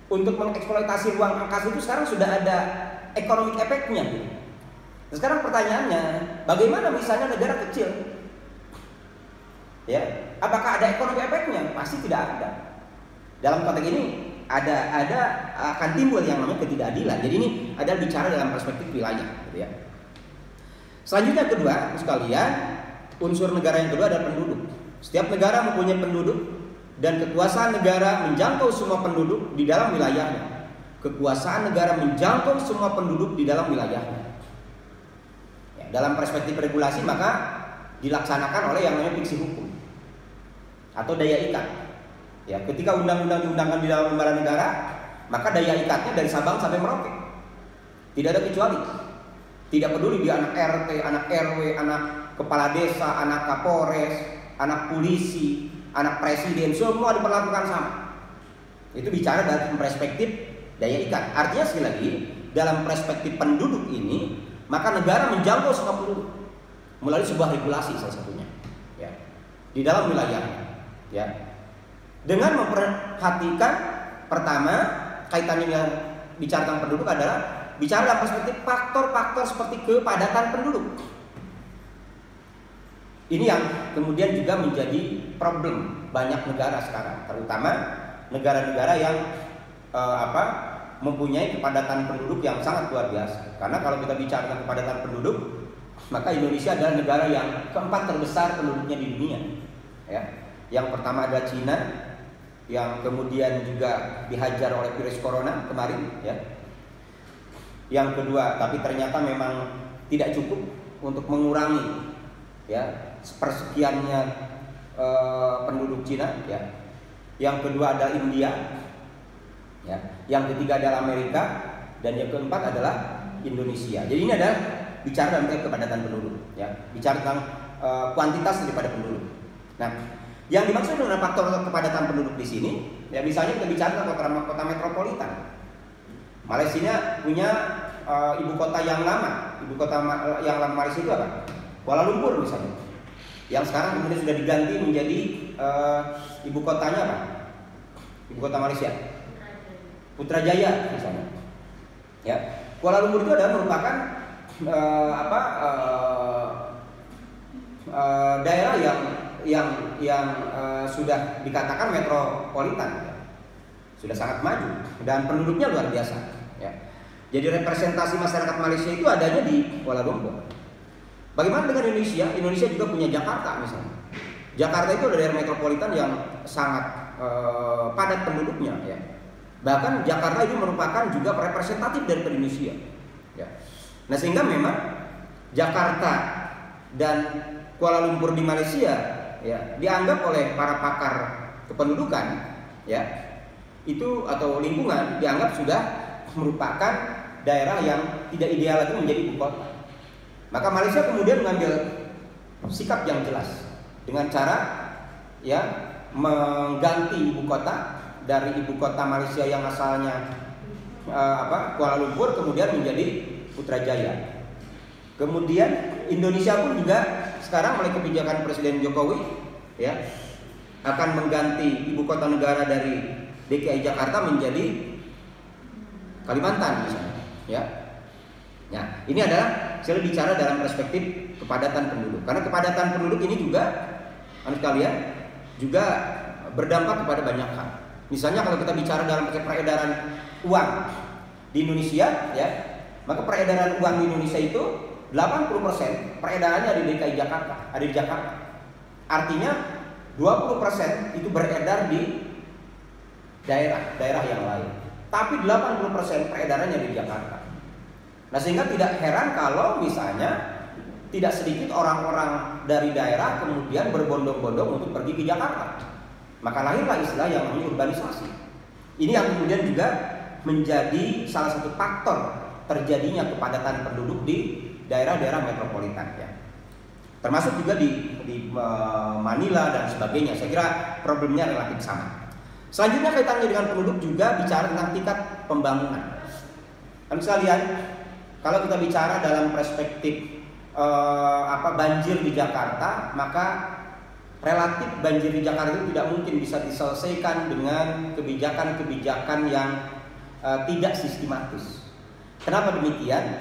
untuk mengeksploitasi ruang angkasa itu sekarang sudah ada economic effect-nya. Nah, sekarang pertanyaannya, bagaimana misalnya negara kecil? Ya, apakah ada economic effect-nya? Pasti tidak ada. Dalam konteks ini akan timbul yang namanya ketidakadilan. Jadi ini adalah bicara dalam perspektif wilayah, gitu ya. Selanjutnya kedua, sekalian, unsur negara yang kedua adalah penduduk. Setiap negara mempunyai penduduk dan kekuasaan negara menjangkau semua penduduk di dalam wilayahnya. Kekuasaan negara menjangkau semua penduduk di dalam wilayahnya. Ya, dalam perspektif regulasi maka dilaksanakan oleh yang namanya fiksi hukum atau daya ikat. Ya, ketika undang-undang diundangkan di dalam lembaga negara, maka daya ikatnya dari Sabang sampai Merauke. Tidak ada kecuali. Tidak peduli dia anak RT, anak RW, anak kepala desa, anak kapolres, anak polisi, anak presiden, semua diperlakukan sama. Itu bicara dalam perspektif daya ikat. Artinya sekali lagi, dalam perspektif penduduk ini, maka negara menjangkau semua penduduk melalui sebuah regulasi salah satunya, ya, di dalam wilayahnya, ya. Dengan memperhatikan pertama kaitannya yang bicara tentang penduduk adalah bicara dalam perspektif faktor-faktor seperti kepadatan penduduk. Ini yang kemudian juga menjadi problem banyak negara sekarang, terutama negara-negara yang mempunyai kepadatan penduduk yang sangat luar biasa. Karena kalau kita bicara tentang kepadatan penduduk, maka Indonesia adalah negara yang keempat terbesar penduduknya di dunia. Ya. Yang pertama adalah Cina, yang kemudian juga dihajar oleh virus corona kemarin, ya. Yang kedua, tapi ternyata memang tidak cukup untuk mengurangi, ya, sepersekiannya penduduk Cina, ya. Yang kedua adalah India, ya. Yang ketiga adalah Amerika, dan yang keempat adalah Indonesia. Jadi ini adalah bicara tentang kepadatan penduduk, ya. Bicara tentang kuantitas daripada penduduk. Nah, yang dimaksud dengan faktor kepadatan penduduk di sini, ya, misalnya kita bicara tentang kota metropolitan. Malaysia punya ibu kota yang lama. Ibu kota yang lama Malaysia itu apa? Kuala Lumpur misalnya. Yang sekarang kemudian sudah diganti menjadi ibu kotanya apa? Ibu kota Malaysia, Putrajaya misalnya. Ya, Kuala Lumpur itu adalah merupakan daerah yang sudah dikatakan metropolitan, ya. Sudah sangat maju dan penduduknya luar biasa. Ya. Jadi representasi masyarakat Malaysia itu adanya di Kuala Lumpur. Bagaimana dengan Indonesia? Indonesia juga punya Jakarta misalnya. Jakarta itu adalah daerah metropolitan yang sangat padat penduduknya. Ya. Bahkan Jakarta itu merupakan juga representatif dari Indonesia. Ya. Nah sehingga memang Jakarta dan Kuala Lumpur di Malaysia, ya, dianggap oleh para pakar kependudukan, ya, itu atau lingkungan dianggap sudah merupakan daerah yang tidak ideal lagi menjadi ibu kota. Maka Malaysia kemudian mengambil sikap yang jelas dengan cara, ya, mengganti ibu kota dari ibu kota Malaysia yang asalnya Kuala Lumpur kemudian menjadi Putrajaya. Kemudian Indonesia pun juga sekarang oleh kebijakan Presiden Jokowi, ya, akan mengganti ibu kota negara dari DKI Jakarta menjadi Kalimantan misalnya, ya. Nah, ini adalah saya bicara dalam perspektif kepadatan penduduk. Karena kepadatan penduduk ini juga sekalian juga berdampak kepada banyak hal. Misalnya kalau kita bicara dalam peredaran uang di Indonesia, ya, maka peredaran uang di Indonesia itu 80% peredarannya ada di DKI Jakarta, ada di Jakarta. Artinya 20% itu beredar di daerah yang lain. Tapi 80% peredarannya di Jakarta. Nah sehingga tidak heran kalau misalnya tidak sedikit orang-orang dari daerah kemudian berbondong-bondong untuk pergi ke Jakarta. Maka lahirlah istilah yang namanya urbanisasi. Ini yang kemudian juga menjadi salah satu faktor terjadinya kepadatan penduduk di daerah-daerah metropolitan, ya. Termasuk juga di Manila dan sebagainya. Saya kira problemnya relatif sama. Selanjutnya kaitannya dengan penduduk juga bicara tentang tingkat pembangunan. Kan sekalian, kalau kita bicara dalam perspektif banjir di Jakarta, maka relatif banjir di Jakarta itu tidak mungkin bisa diselesaikan dengan kebijakan-kebijakan yang tidak sistematis. Kenapa demikian?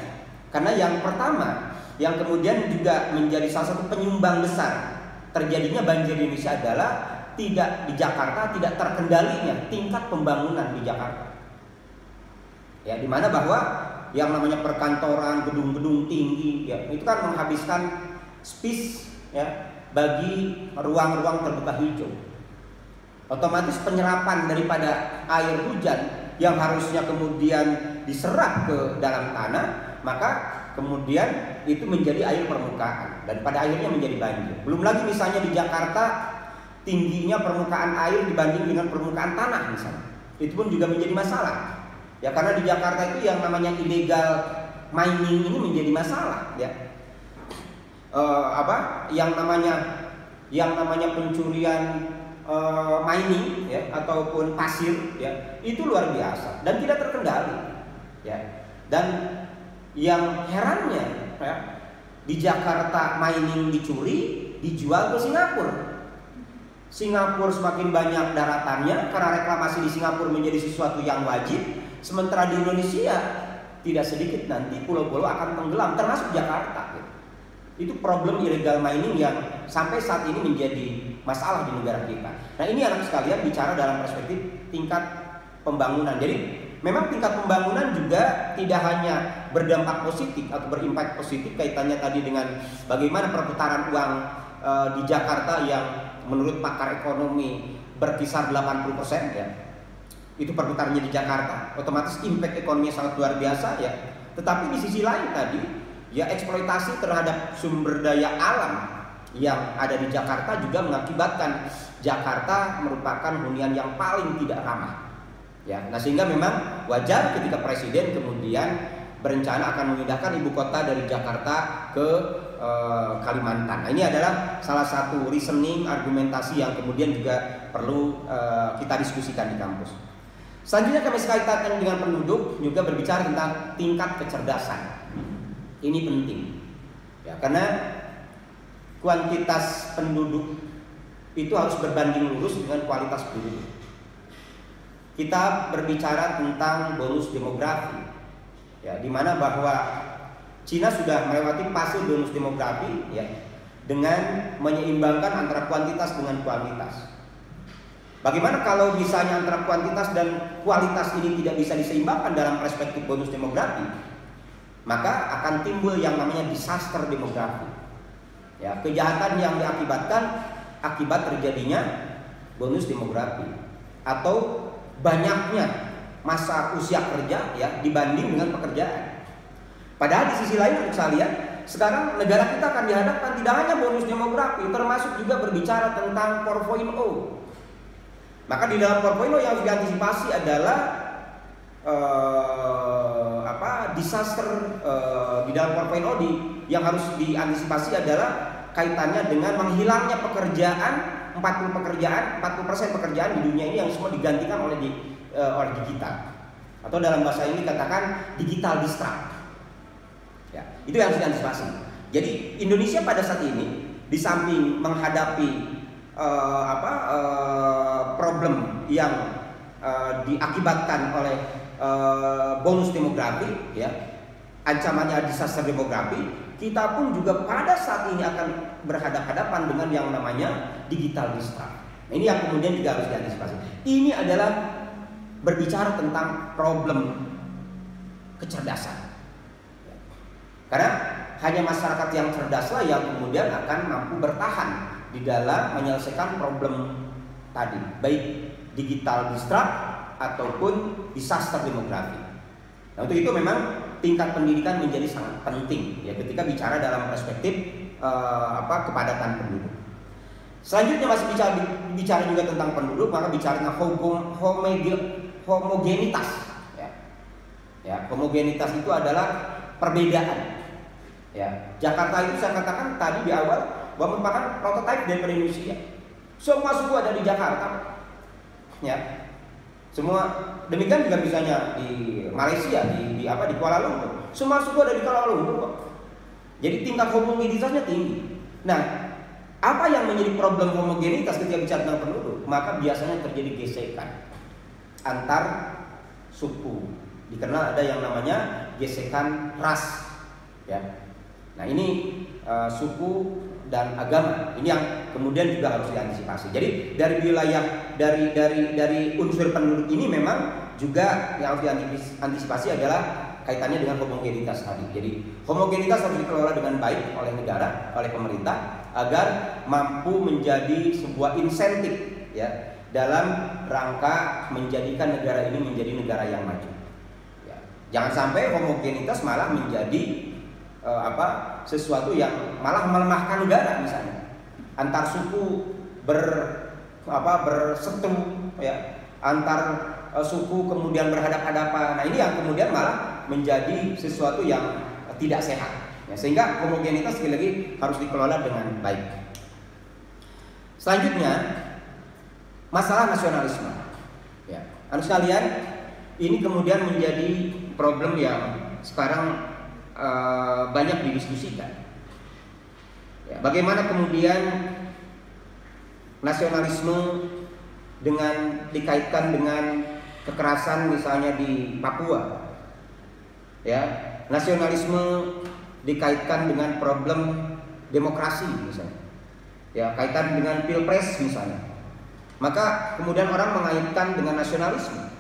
Karena yang pertama, yang kemudian juga menjadi salah satu penyumbang besar terjadinya banjir di Indonesia adalah tidak di Jakarta, tidak terkendalinya tingkat pembangunan di Jakarta. Ya, di mana bahwa yang namanya perkantoran, gedung-gedung tinggi, ya, itu kan menghabiskan space, ya, bagi ruang-ruang terbuka hijau. Otomatis penyerapan daripada air hujan yang harusnya kemudian diserap ke dalam tanah, maka kemudian itu menjadi air permukaan dan pada akhirnya menjadi banjir. Belum lagi misalnya di Jakarta tingginya permukaan air dibanding dengan permukaan tanah misalnya, itu pun juga menjadi masalah. Ya karena di Jakarta itu yang namanya illegal mining ini menjadi masalah, ya. Yang namanya pencurian mining, ya, ataupun pasir, ya, itu luar biasa dan tidak terkendali, ya. Dan yang herannya, ya, di Jakarta mining dicuri, dijual ke Singapura. Singapura semakin banyak daratannya karena reklamasi di Singapura menjadi sesuatu yang wajib, sementara di Indonesia tidak sedikit nanti pulau-pulau akan tenggelam, termasuk Jakarta. Itu problem illegal mining yang sampai saat ini menjadi masalah di negara kita. Nah ini anak sekalian bicara dalam perspektif tingkat pembangunan. Jadi memang tingkat pembangunan juga tidak hanya berdampak positif atau berimpak positif kaitannya tadi dengan bagaimana perputaran uang di Jakarta yang menurut pakar ekonomi berkisar 80%, ya. Itu perputarannya di Jakarta, otomatis impact ekonomi sangat luar biasa, ya. Tetapi di sisi lain tadi, ya, eksploitasi terhadap sumber daya alam yang ada di Jakarta juga mengakibatkan Jakarta merupakan hunian yang paling tidak ramah. Ya, nah sehingga memang wajar ketika Presiden kemudian berencana akan memindahkan ibu kota dari Jakarta ke Kalimantan. Nah, ini adalah salah satu reasoning, argumentasi yang kemudian juga perlu kita diskusikan di kampus. Selanjutnya kami kaitkan dengan penduduk juga berbicara tentang tingkat kecerdasan. Ini penting, ya, karena kuantitas penduduk itu harus berbanding lurus dengan kualitas penduduk. Kita berbicara tentang bonus demografi. ya, di mana bahwa Cina sudah melewati fase bonus demografi, ya, dengan menyeimbangkan antara kuantitas dengan kualitas. Bagaimana kalau misalnya antara kuantitas dan kualitas ini tidak bisa diseimbangkan dalam perspektif bonus demografi? Maka akan timbul yang namanya disaster demografi. Ya, kejahatan yang diakibatkan akibat terjadinya bonus demografi atau banyaknya masa usia kerja, ya, dibanding dengan pekerjaan. Padahal di sisi lain untuk saya lihat sekarang negara kita akan dihadapkan tidak hanya bonus demografi, termasuk juga berbicara tentang 4.0. Maka di dalam 4.0 yang harus diantisipasi adalah disaster di dalam 4.0 yang harus diantisipasi adalah kaitannya dengan menghilangnya pekerjaan, 40% pekerjaan di dunia ini yang semua digantikan oleh digital, atau dalam bahasa ini dikatakan digital disrupt. Ya, itu yang harus diantisipasi. Jadi Indonesia pada saat ini di samping menghadapi problem yang diakibatkan oleh bonus demografi, ya, ancamannya disaster demografi, kita pun juga pada saat ini akan berhadapan-hadapan dengan yang namanya digital disrupt. Nah, ini yang kemudian juga harus diantisipasi. Ini adalah berbicara tentang problem kecerdasan. Karena hanya masyarakat yang cerdaslah yang kemudian akan mampu bertahan di dalam menyelesaikan problem tadi, baik digital disrupt ataupun disaster demografi. Nah, untuk itu memang tingkat pendidikan menjadi sangat penting, ya, ketika bicara dalam perspektif kepadatan penduduk. Selanjutnya masih bicara juga tentang penduduk, maka bicara tentang homogenitas. Ya, homogenitas itu adalah perbedaan. Ya, Jakarta itu saya katakan tadi di awal bahwa merupakan prototipe daripada Indonesia. Semua suku ada di Jakarta. Ya. Semua demikian juga misalnya di Malaysia, di Kuala Lumpur. Semua suku ada di Kuala Lumpur. Jadi tingkat homogenitasnya tinggi. Nah, apa yang menjadi problem homogenitas ketika bicara tentang penduduk? Maka biasanya terjadi gesekan antar suku. Dikenal ada yang namanya gesekan ras. Ya. Nah, ini suku dan agama. Ini yang kemudian juga harus diantisipasi. Jadi dari wilayah dari unsur penduduk ini memang juga yang harus diantisipasi adalah kaitannya dengan homogenitas tadi. Jadi homogenitas harus dikelola dengan baik oleh negara, oleh pemerintah agar mampu menjadi sebuah insentif, ya, dalam rangka menjadikan negara ini menjadi negara yang maju. Ya. Jangan sampai homogenitas malah menjadi sesuatu yang malah melemahkan negara, misalnya antar suku berseteru, ya, antar suku kemudian berhadap-hadapan. Nah, ini yang kemudian malah menjadi sesuatu yang tidak sehat, ya, sehingga homogenitas sekali lagi harus dikelola dengan baik. Selanjutnya masalah nasionalisme, ya, anak sekalian, ini kemudian menjadi problem yang sekarang banyak didiskusikan. Ya, bagaimana kemudian nasionalisme dikaitkan dengan kekerasan misalnya di Papua. Ya, nasionalisme dikaitkan dengan problem demokrasi misalnya. Ya, kaitan dengan pilpres misalnya. Maka kemudian orang mengaitkan dengan nasionalisme.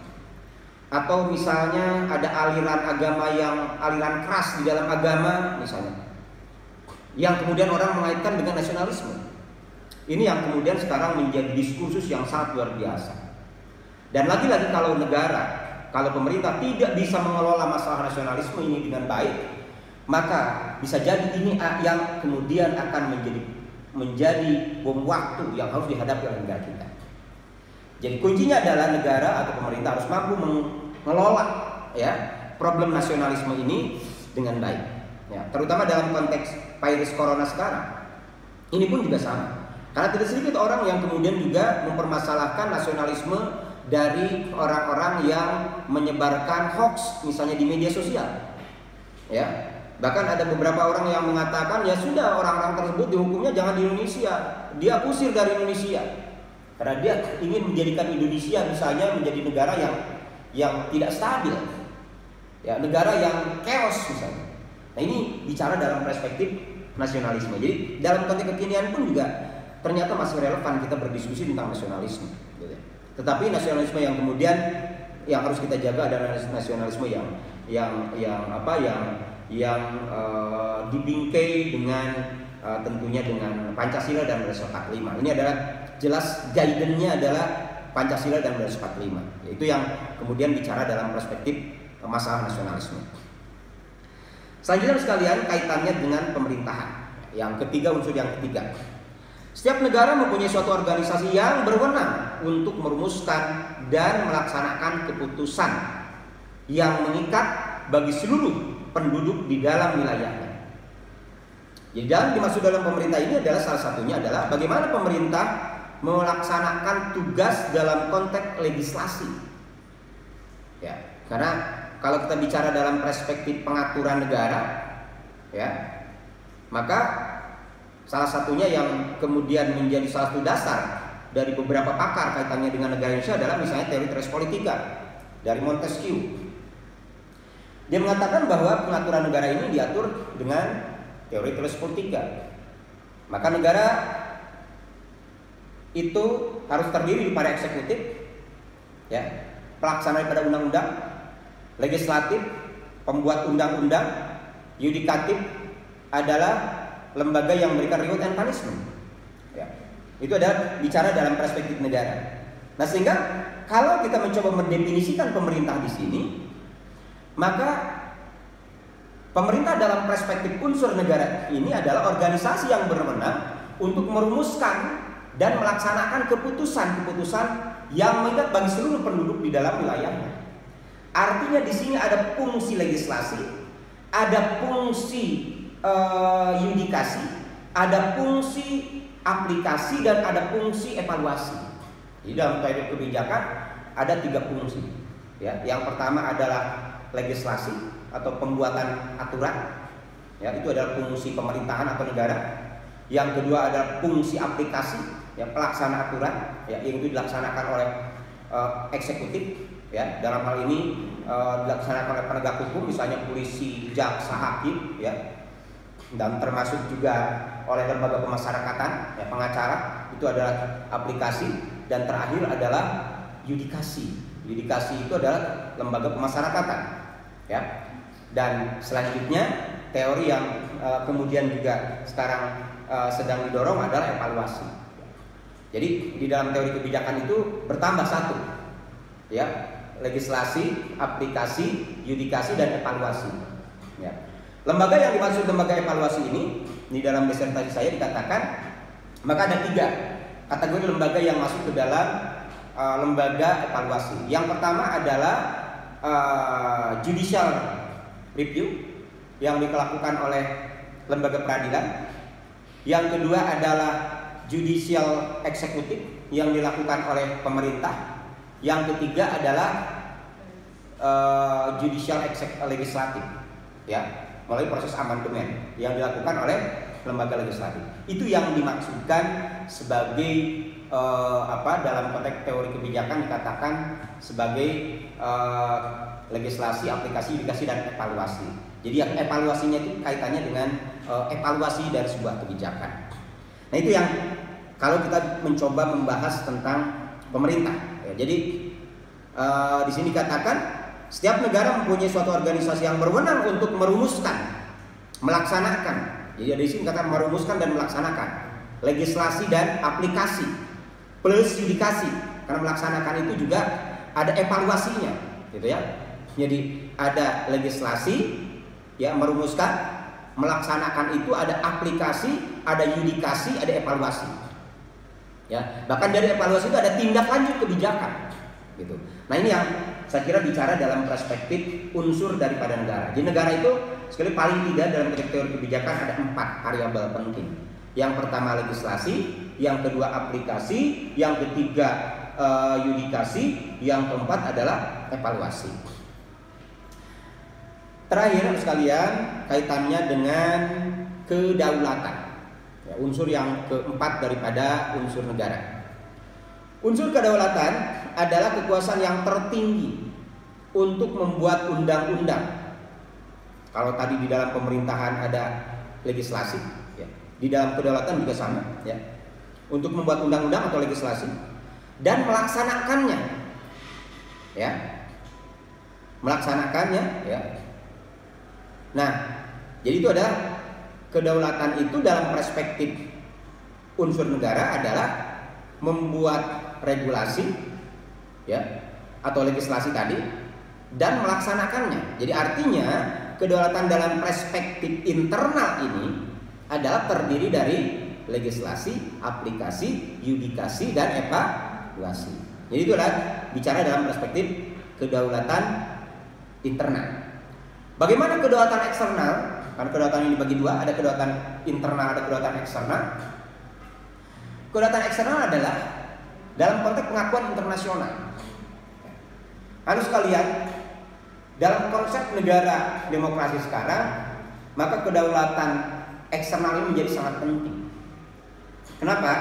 Atau misalnya ada aliran agama yang aliran keras di dalam agama misalnya, yang kemudian orang mengaitkan dengan nasionalisme. Ini yang kemudian sekarang menjadi diskursus yang sangat luar biasa. Dan lagi-lagi kalau negara, kalau pemerintah tidak bisa mengelola masalah nasionalisme ini dengan baik, maka bisa jadi ini yang kemudian akan menjadi bom waktu yang harus dihadapi oleh negara kita. Jadi kuncinya adalah negara atau pemerintah harus mampu mengelola, ya, problem nasionalisme ini dengan baik. Ya, terutama dalam konteks virus corona sekarang. Ini pun juga sama. Karena tidak sedikit orang yang kemudian juga mempermasalahkan nasionalisme dari orang-orang yang menyebarkan hoax misalnya di media sosial. Ya, bahkan ada beberapa orang yang mengatakan ya sudah orang-orang tersebut dihukumnya jangan di Indonesia, dia usir dari Indonesia. Karena dia ingin menjadikan Indonesia misalnya menjadi negara yang tidak stabil. Ya, negara yang chaos misalnya. Nah, ini bicara dalam perspektif nasionalisme. Jadi dalam konteks kekinian pun juga ternyata masih relevan kita berdiskusi tentang nasionalisme. Gitu. Tetapi nasionalisme yang kemudian yang harus kita jaga adalah nasionalisme yang dibingkai dengan tentunya dengan Pancasila dan Uud 45. Ini adalah jelas guidance-nya adalah Pancasila dan Uud 45. Itu yang kemudian bicara dalam perspektif masalah nasionalisme. Selanjutnya sekalian, kaitannya dengan pemerintahan. Yang ketiga, unsur yang ketiga. Setiap negara mempunyai suatu organisasi yang berwenang untuk merumuskan dan melaksanakan keputusan yang mengikat bagi seluruh penduduk di dalam wilayahnya. Jadi yang dimaksud dalam pemerintah ini adalah salah satunya adalah bagaimana pemerintah melaksanakan tugas dalam konteks legislasi. Ya, karena kalau kita bicara dalam perspektif pengaturan negara, ya, maka salah satunya yang kemudian menjadi salah satu dasar dari beberapa pakar kaitannya dengan negara Indonesia adalah misalnya teori res politica dari Montesquieu. Dia mengatakan bahwa pengaturan negara ini diatur dengan teori res politica. Maka negara itu harus terdiri pada eksekutif, ya, pelaksana pada undang-undang, legislatif, pembuat undang-undang, yudikatif adalah lembaga yang memberikan reward and punishment. Ya. Itu adalah bicara dalam perspektif negara. Nah, sehingga kalau kita mencoba mendefinisikan pemerintah di sini, maka pemerintah dalam perspektif unsur negara ini adalah organisasi yang berwenang untuk merumuskan dan melaksanakan keputusan-keputusan yang mengikat bagi seluruh penduduk di dalam wilayahnya. Artinya di sini ada fungsi legislasi, ada fungsi yudikasi, ada fungsi aplikasi, dan ada fungsi evaluasi. Di dalam teori kebijakan ada 3 fungsi. Ya, yang pertama adalah legislasi atau pembuatan aturan. Ya, itu adalah fungsi pemerintahan atau negara. Yang kedua adalah fungsi aplikasi, ya, pelaksana aturan, ya, yang itu dilaksanakan oleh eksekutif. Ya, dalam hal ini dilaksanakan oleh penegak hukum, misalnya polisi, jaksa, hakim, ya, dan termasuk juga oleh lembaga pemasyarakatan, ya, pengacara. Itu adalah aplikasi. Dan terakhir adalah yudikasi. Yudikasi itu adalah lembaga pemasyarakatan, ya. Dan selanjutnya teori yang kemudian juga sekarang sedang didorong adalah evaluasi. Jadi di dalam teori kebijakan itu bertambah 1, ya, legislasi, aplikasi, yudikasi, dan evaluasi. Ya. Lembaga yang dimaksud lembaga evaluasi ini di dalam disertasi saya dikatakan, maka ada 3 kategori lembaga yang masuk ke dalam lembaga evaluasi. Yang pertama adalah judicial review yang dilakukan oleh lembaga peradilan. Yang kedua adalah judicial executive yang dilakukan oleh pemerintah. Yang ketiga adalah judicial legislatif, ya, melalui proses amandemen yang dilakukan oleh lembaga legislatif. Itu yang dimaksudkan sebagai dalam konteks teori kebijakan dikatakan sebagai legislasi, aplikasi, yudikasi, dan evaluasi. Jadi yang evaluasinya itu kaitannya dengan evaluasi dari sebuah kebijakan. Nah, itu yang kalau kita mencoba membahas tentang pemerintah. Ya, jadi di sini dikatakan setiap negara mempunyai suatu organisasi yang berwenang untuk merumuskan, melaksanakan. Jadi di sini kata merumuskan dan melaksanakan legislasi dan aplikasi plus yudikasi. Karena melaksanakan itu juga ada evaluasinya, gitu ya. Jadi ada legislasi, ya, merumuskan, melaksanakan itu ada aplikasi, ada yudikasi, ada evaluasi. Ya, bahkan dari evaluasi itu ada tindak lanjut kebijakan, gitu. Nah, ini yang saya kira bicara dalam perspektif unsur daripada negara. Di negara itu sekali paling tidak dalam teori kebijakan ada 4 variabel penting. Yang pertama legislasi, yang kedua aplikasi, yang ketiga yudikasi, yang keempat adalah evaluasi. Terakhir sekalian, kaitannya dengan kedaulatan. Ya, unsur yang keempat daripada unsur negara. Unsur kedaulatan adalah kekuasaan yang tertinggi untuk membuat undang-undang. Kalau tadi di dalam pemerintahan ada legislasi, ya, di dalam kedaulatan juga sama, ya, untuk membuat undang-undang atau legislasi dan melaksanakannya, ya, melaksanakannya, ya. Nah, jadi itu adalah kedaulatan itu dalam perspektif unsur negara adalah membuat regulasi, ya, atau legislasi tadi dan melaksanakannya. Jadi artinya kedaulatan dalam perspektif internal ini adalah terdiri dari legislasi, aplikasi, yudikasi, dan evaluasi. Jadi itu adalah bicara dalam perspektif kedaulatan internal. Bagaimana kedaulatan eksternal? Karena kedaulatan ini dibagi dua, ada kedaulatan internal, ada kedaulatan eksternal. Kedaulatan eksternal adalah dalam konteks pengakuan internasional. Harus sekalian, dalam konsep negara demokrasi sekarang, maka kedaulatan eksternal ini menjadi sangat penting. Kenapa?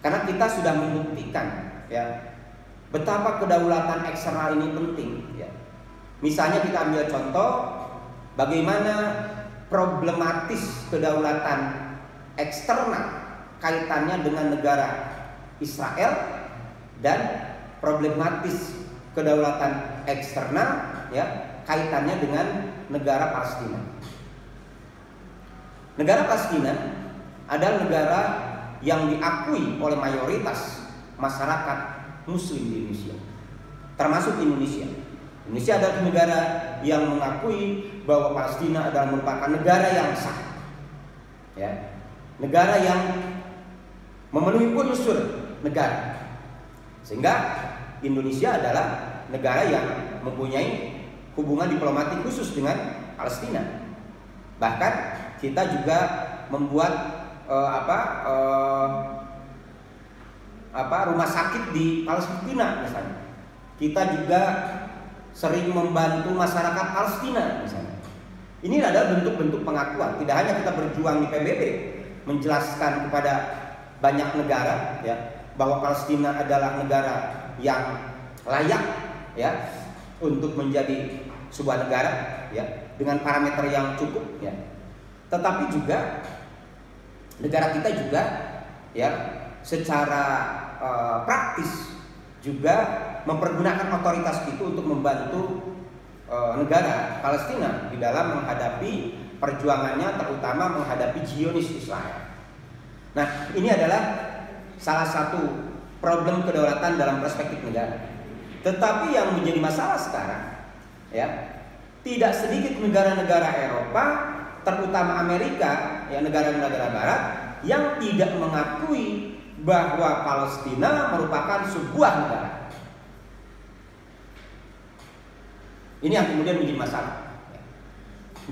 Karena kita sudah membuktikan, ya, betapa kedaulatan eksternal ini penting, ya. Misalnya kita ambil contoh bagaimana problematis kedaulatan eksternal kaitannya dengan negara Israel dan problematis kedaulatan eksternal, ya, kaitannya dengan negara Palestina. Negara Palestina adalah negara yang diakui oleh mayoritas masyarakat Muslim di Indonesia, termasuk Indonesia. Indonesia adalah negara yang mengakui bahwa Palestina adalah merupakan negara yang sah, ya, negara yang memenuhi unsur negara, sehingga Indonesia adalah negara yang mempunyai hubungan diplomatik khusus dengan Palestina. Bahkan kita juga membuat rumah sakit di Palestina misalnya. Kita juga sering membantu masyarakat Palestina misalnya. Ini adalah bentuk-bentuk pengakuan. Tidak hanya kita berjuang di PBB menjelaskan kepada banyak negara, ya, bahwa Palestina adalah negara yang layak, ya, untuk menjadi sebuah negara, ya, dengan parameter yang cukup, ya. Tetapi juga negara kita juga, ya, secara praktis juga mempergunakan otoritas itu untuk membantu negara Palestina di dalam menghadapi perjuangannya, terutama menghadapi Zionis Israel. Nah, ini adalah salah satu problem kedaulatan dalam perspektif negara. Tetapi yang menjadi masalah sekarang, ya, tidak sedikit negara-negara Eropa, terutama Amerika, ya, negara-negara Barat, yang tidak mengakui bahwa Palestina merupakan sebuah negara. Ini yang kemudian menjadi masalah.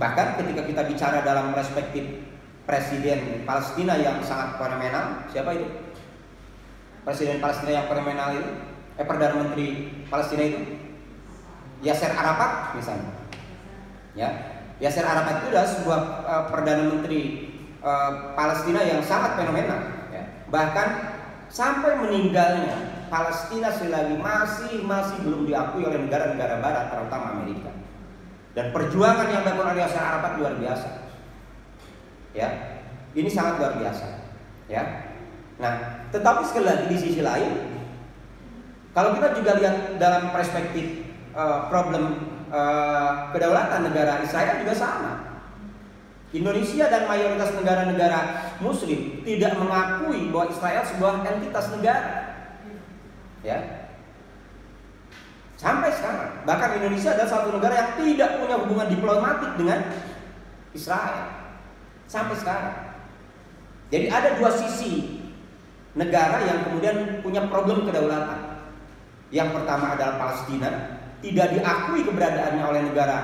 Bahkan ketika kita bicara dalam perspektif Presiden Palestina yang sangat fenomenal, siapa itu? Presiden Palestina yang fenomenal itu, Perdana Menteri Palestina itu, Yasser Arafat misalnya. Ya, Yasser Arafat itu adalah sebuah Perdana Menteri Palestina yang sangat fenomenal. Ya. Bahkan sampai meninggalnya Palestina selagi masih belum diakui oleh negara-negara Barat, terutama Amerika. Dan perjuangan yang dilakukan oleh Yasser Arafat luar biasa. Ya, ini sangat luar biasa. Ya, nah, tetapi sekali lagi di sisi lain, kalau kita juga lihat dalam perspektif problem kedaulatan negara Israel juga sama. Indonesia dan mayoritas negara-negara Muslim tidak mengakui bahwa Israel sebuah entitas negara. Ya, sampai sekarang. Bahkan Indonesia adalah satu negara yang tidak punya hubungan diplomatik dengan Israel. Sampai sekarang. Jadi ada dua sisi negara yang kemudian punya problem kedaulatan. Yang pertama adalah Palestina, tidak diakui keberadaannya oleh negara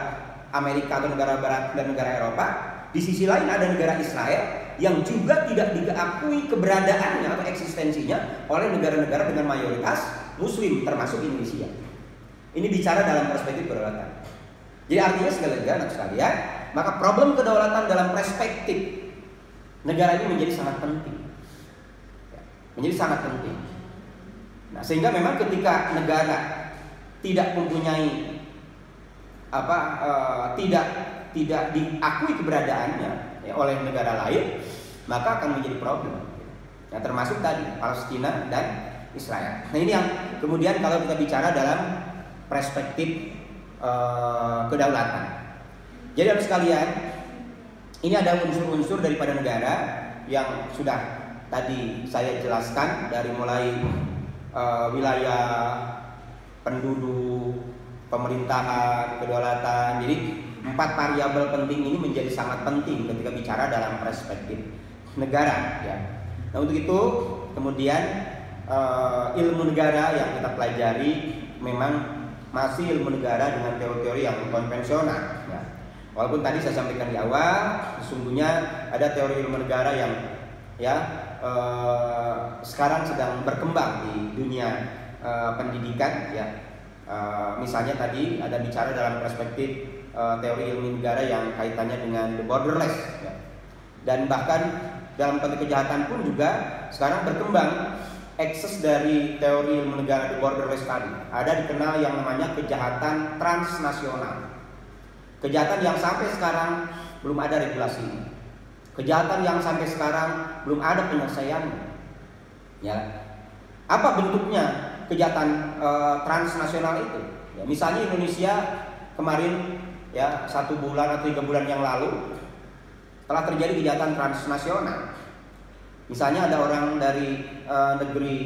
Amerika atau negara Barat dan negara Eropa. Di sisi lain ada negara Israel yang juga tidak diakui keberadaannya atau eksistensinya oleh negara-negara dengan mayoritas Muslim, termasuk Indonesia. Ini bicara dalam perspektif kedaulatan. Jadi artinya sekali lagi anak sekalian, maka problem kedaulatan dalam perspektif negara ini menjadi sangat penting. Menjadi sangat penting. Nah, sehingga memang ketika negara tidak mempunyai tidak diakui keberadaannya ya, oleh negara lain, maka akan menjadi problem. Ya, termasuk tadi Palestina dan Israel. Nah ini yang kemudian kalau kita bicara dalam perspektif kedaulatan. Jadi harus sekalian, ini ada unsur-unsur daripada negara yang sudah tadi saya jelaskan dari mulai wilayah, penduduk, pemerintahan, kedaulatan. Jadi 4 variabel penting ini menjadi sangat penting ketika bicara dalam perspektif negara. Ya. Nah untuk itu kemudian ilmu negara yang kita pelajari memang masih ilmu negara dengan teori-teori yang konvensional. Ya. Walaupun tadi saya sampaikan di awal, sesungguhnya ada teori ilmu negara yang ya sekarang sedang berkembang di dunia pendidikan. Ya. Misalnya tadi ada bicara dalam perspektif teori ilmu negara yang kaitannya dengan the borderless. Ya. Dan bahkan dalam konteks kejahatan pun juga sekarang berkembang ekses dari teori ilmu negara the borderless tadi. Ada dikenal yang namanya kejahatan transnasional. Kejahatan yang sampai sekarang belum ada regulasinya. Kejahatan yang sampai sekarang belum ada penyelesaiannya. Ya. Apa bentuknya kejahatan transnasional itu? Ya, misalnya Indonesia kemarin ya 1 bulan atau 3 bulan yang lalu telah terjadi kejahatan transnasional. Misalnya ada orang dari negeri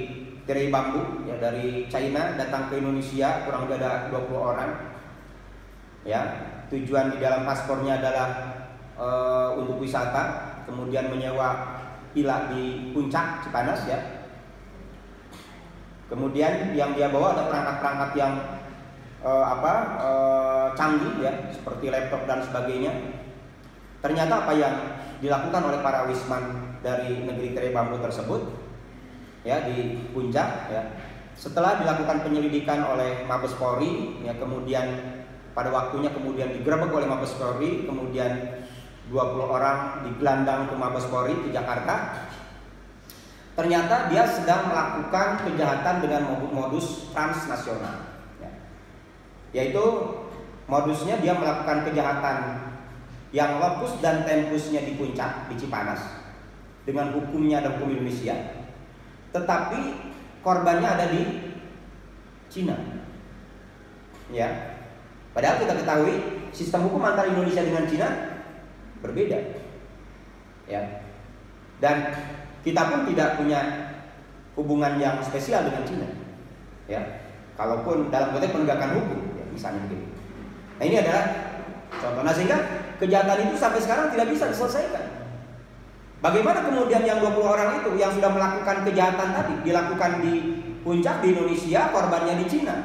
tirai bambu ya, dari China datang ke Indonesia, kurang lebih ada 20 orang. Ya, tujuan di dalam paspornya adalah untuk wisata, kemudian menyewa villa di Puncak Cipanas ya. Kemudian yang dia bawa ada perangkat-perangkat yang canggih ya, seperti laptop dan sebagainya. Ternyata apa yang dilakukan oleh para wisman dari negeri tirai bambu tersebut ya di Puncak ya, setelah dilakukan penyelidikan oleh Mabes Polri ya, kemudian pada waktunya kemudian digerebek oleh Mabes Polri, kemudian 20 orang digelandang ke Mabes Polri ke Jakarta. Ternyata dia sedang melakukan kejahatan dengan modus transnasional ya. Yaitu modusnya dia melakukan kejahatan yang lokus dan tempusnya di Puncak, di Cipanas, dengan hukumnya dan hukum Indonesia, tetapi korbannya ada di Cina. Ya, padahal kita ketahui sistem hukum antara Indonesia dengan Cina berbeda. Ya, dan kita pun tidak punya hubungan yang spesial dengan Cina. Ya, kalaupun dalam konteks penegakan hukum, ya, misalnya begitu. Nah ini adalah contoh. Nah sehingga kejahatan itu sampai sekarang tidak bisa diselesaikan. Bagaimana kemudian yang 20 orang itu yang sudah melakukan kejahatan tadi dilakukan di Puncak di Indonesia, korbannya di Cina?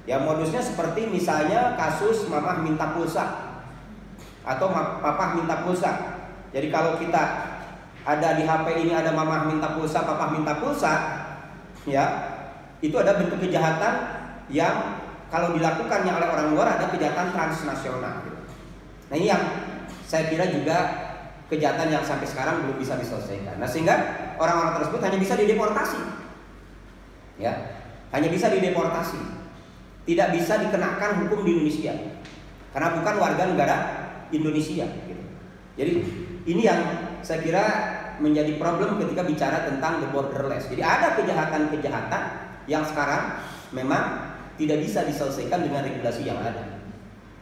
Ya modusnya seperti misalnya kasus mamah minta pulsa atau papah minta pulsa. Jadi kalau kita ada di HP ini ada mamah minta pulsa, papah minta pulsa, ya itu ada bentuk kejahatan yang kalau dilakukannya oleh orang luar ada kejahatan transnasional. Nah ini yang saya kira juga kejahatan yang sampai sekarang belum bisa diselesaikan. Nah sehingga orang-orang tersebut hanya bisa dideportasi, ya, hanya bisa dideportasi, tidak bisa dikenakan hukum di Indonesia karena bukan warga negara Indonesia. Gitu. Jadi ini yang saya kira menjadi problem ketika bicara tentang the borderless. Jadi ada kejahatan-kejahatan yang sekarang memang tidak bisa diselesaikan dengan regulasi yang ada.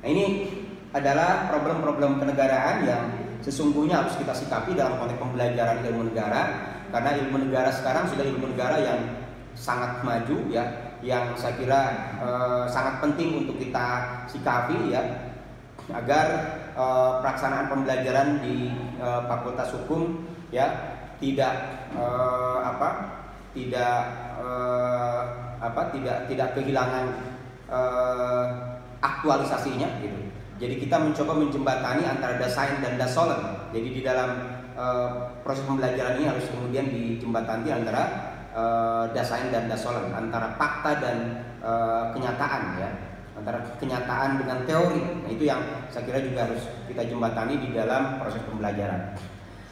Nah ini adalah problem-problem kenegaraan yang sesungguhnya harus kita sikapi dalam konteks pembelajaran ilmu negara, karena ilmu negara sekarang sudah ilmu negara yang sangat maju ya, yang saya kira sangat penting untuk kita sikapi ya, agar pelaksanaan pembelajaran di Fakultas Hukum ya tidak kehilangan aktualisasinya gitu. Jadi kita mencoba menjembatani antara dasain dan dasolen. Jadi di dalam proses pembelajaran ini harus kemudian dijembatani antara dasain dan dasolen, antara fakta dan kenyataan ya, antara kenyataan dengan teori. Nah itu yang saya kira juga harus kita jembatani di dalam proses pembelajaran.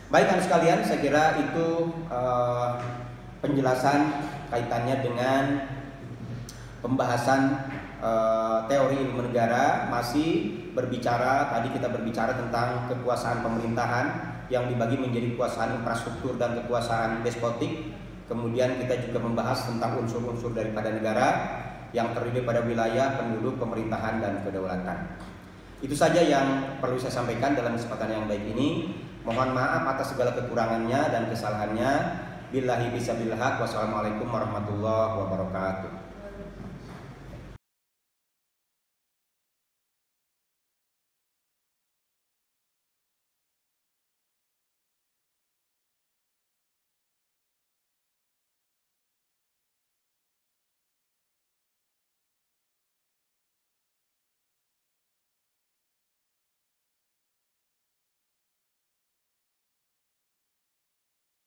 Baik kan sekalian, saya kira itu penjelasan kaitannya dengan pembahasan teori ilmu negara masih berbicara, tadi kita berbicara tentang kekuasaan pemerintahan yang dibagi menjadi kekuasaan infrastruktur dan kekuasaan despotik. Kemudian kita juga membahas tentang unsur-unsur daripada negara yang terdiri pada wilayah, penduduk, pemerintahan, dan kedaulatan. Itu saja yang perlu saya sampaikan dalam kesempatan yang baik ini. Mohon maaf atas segala kekurangannya dan kesalahannya. Billahi bisabillah. Wassalamualaikum warahmatullahi wabarakatuh.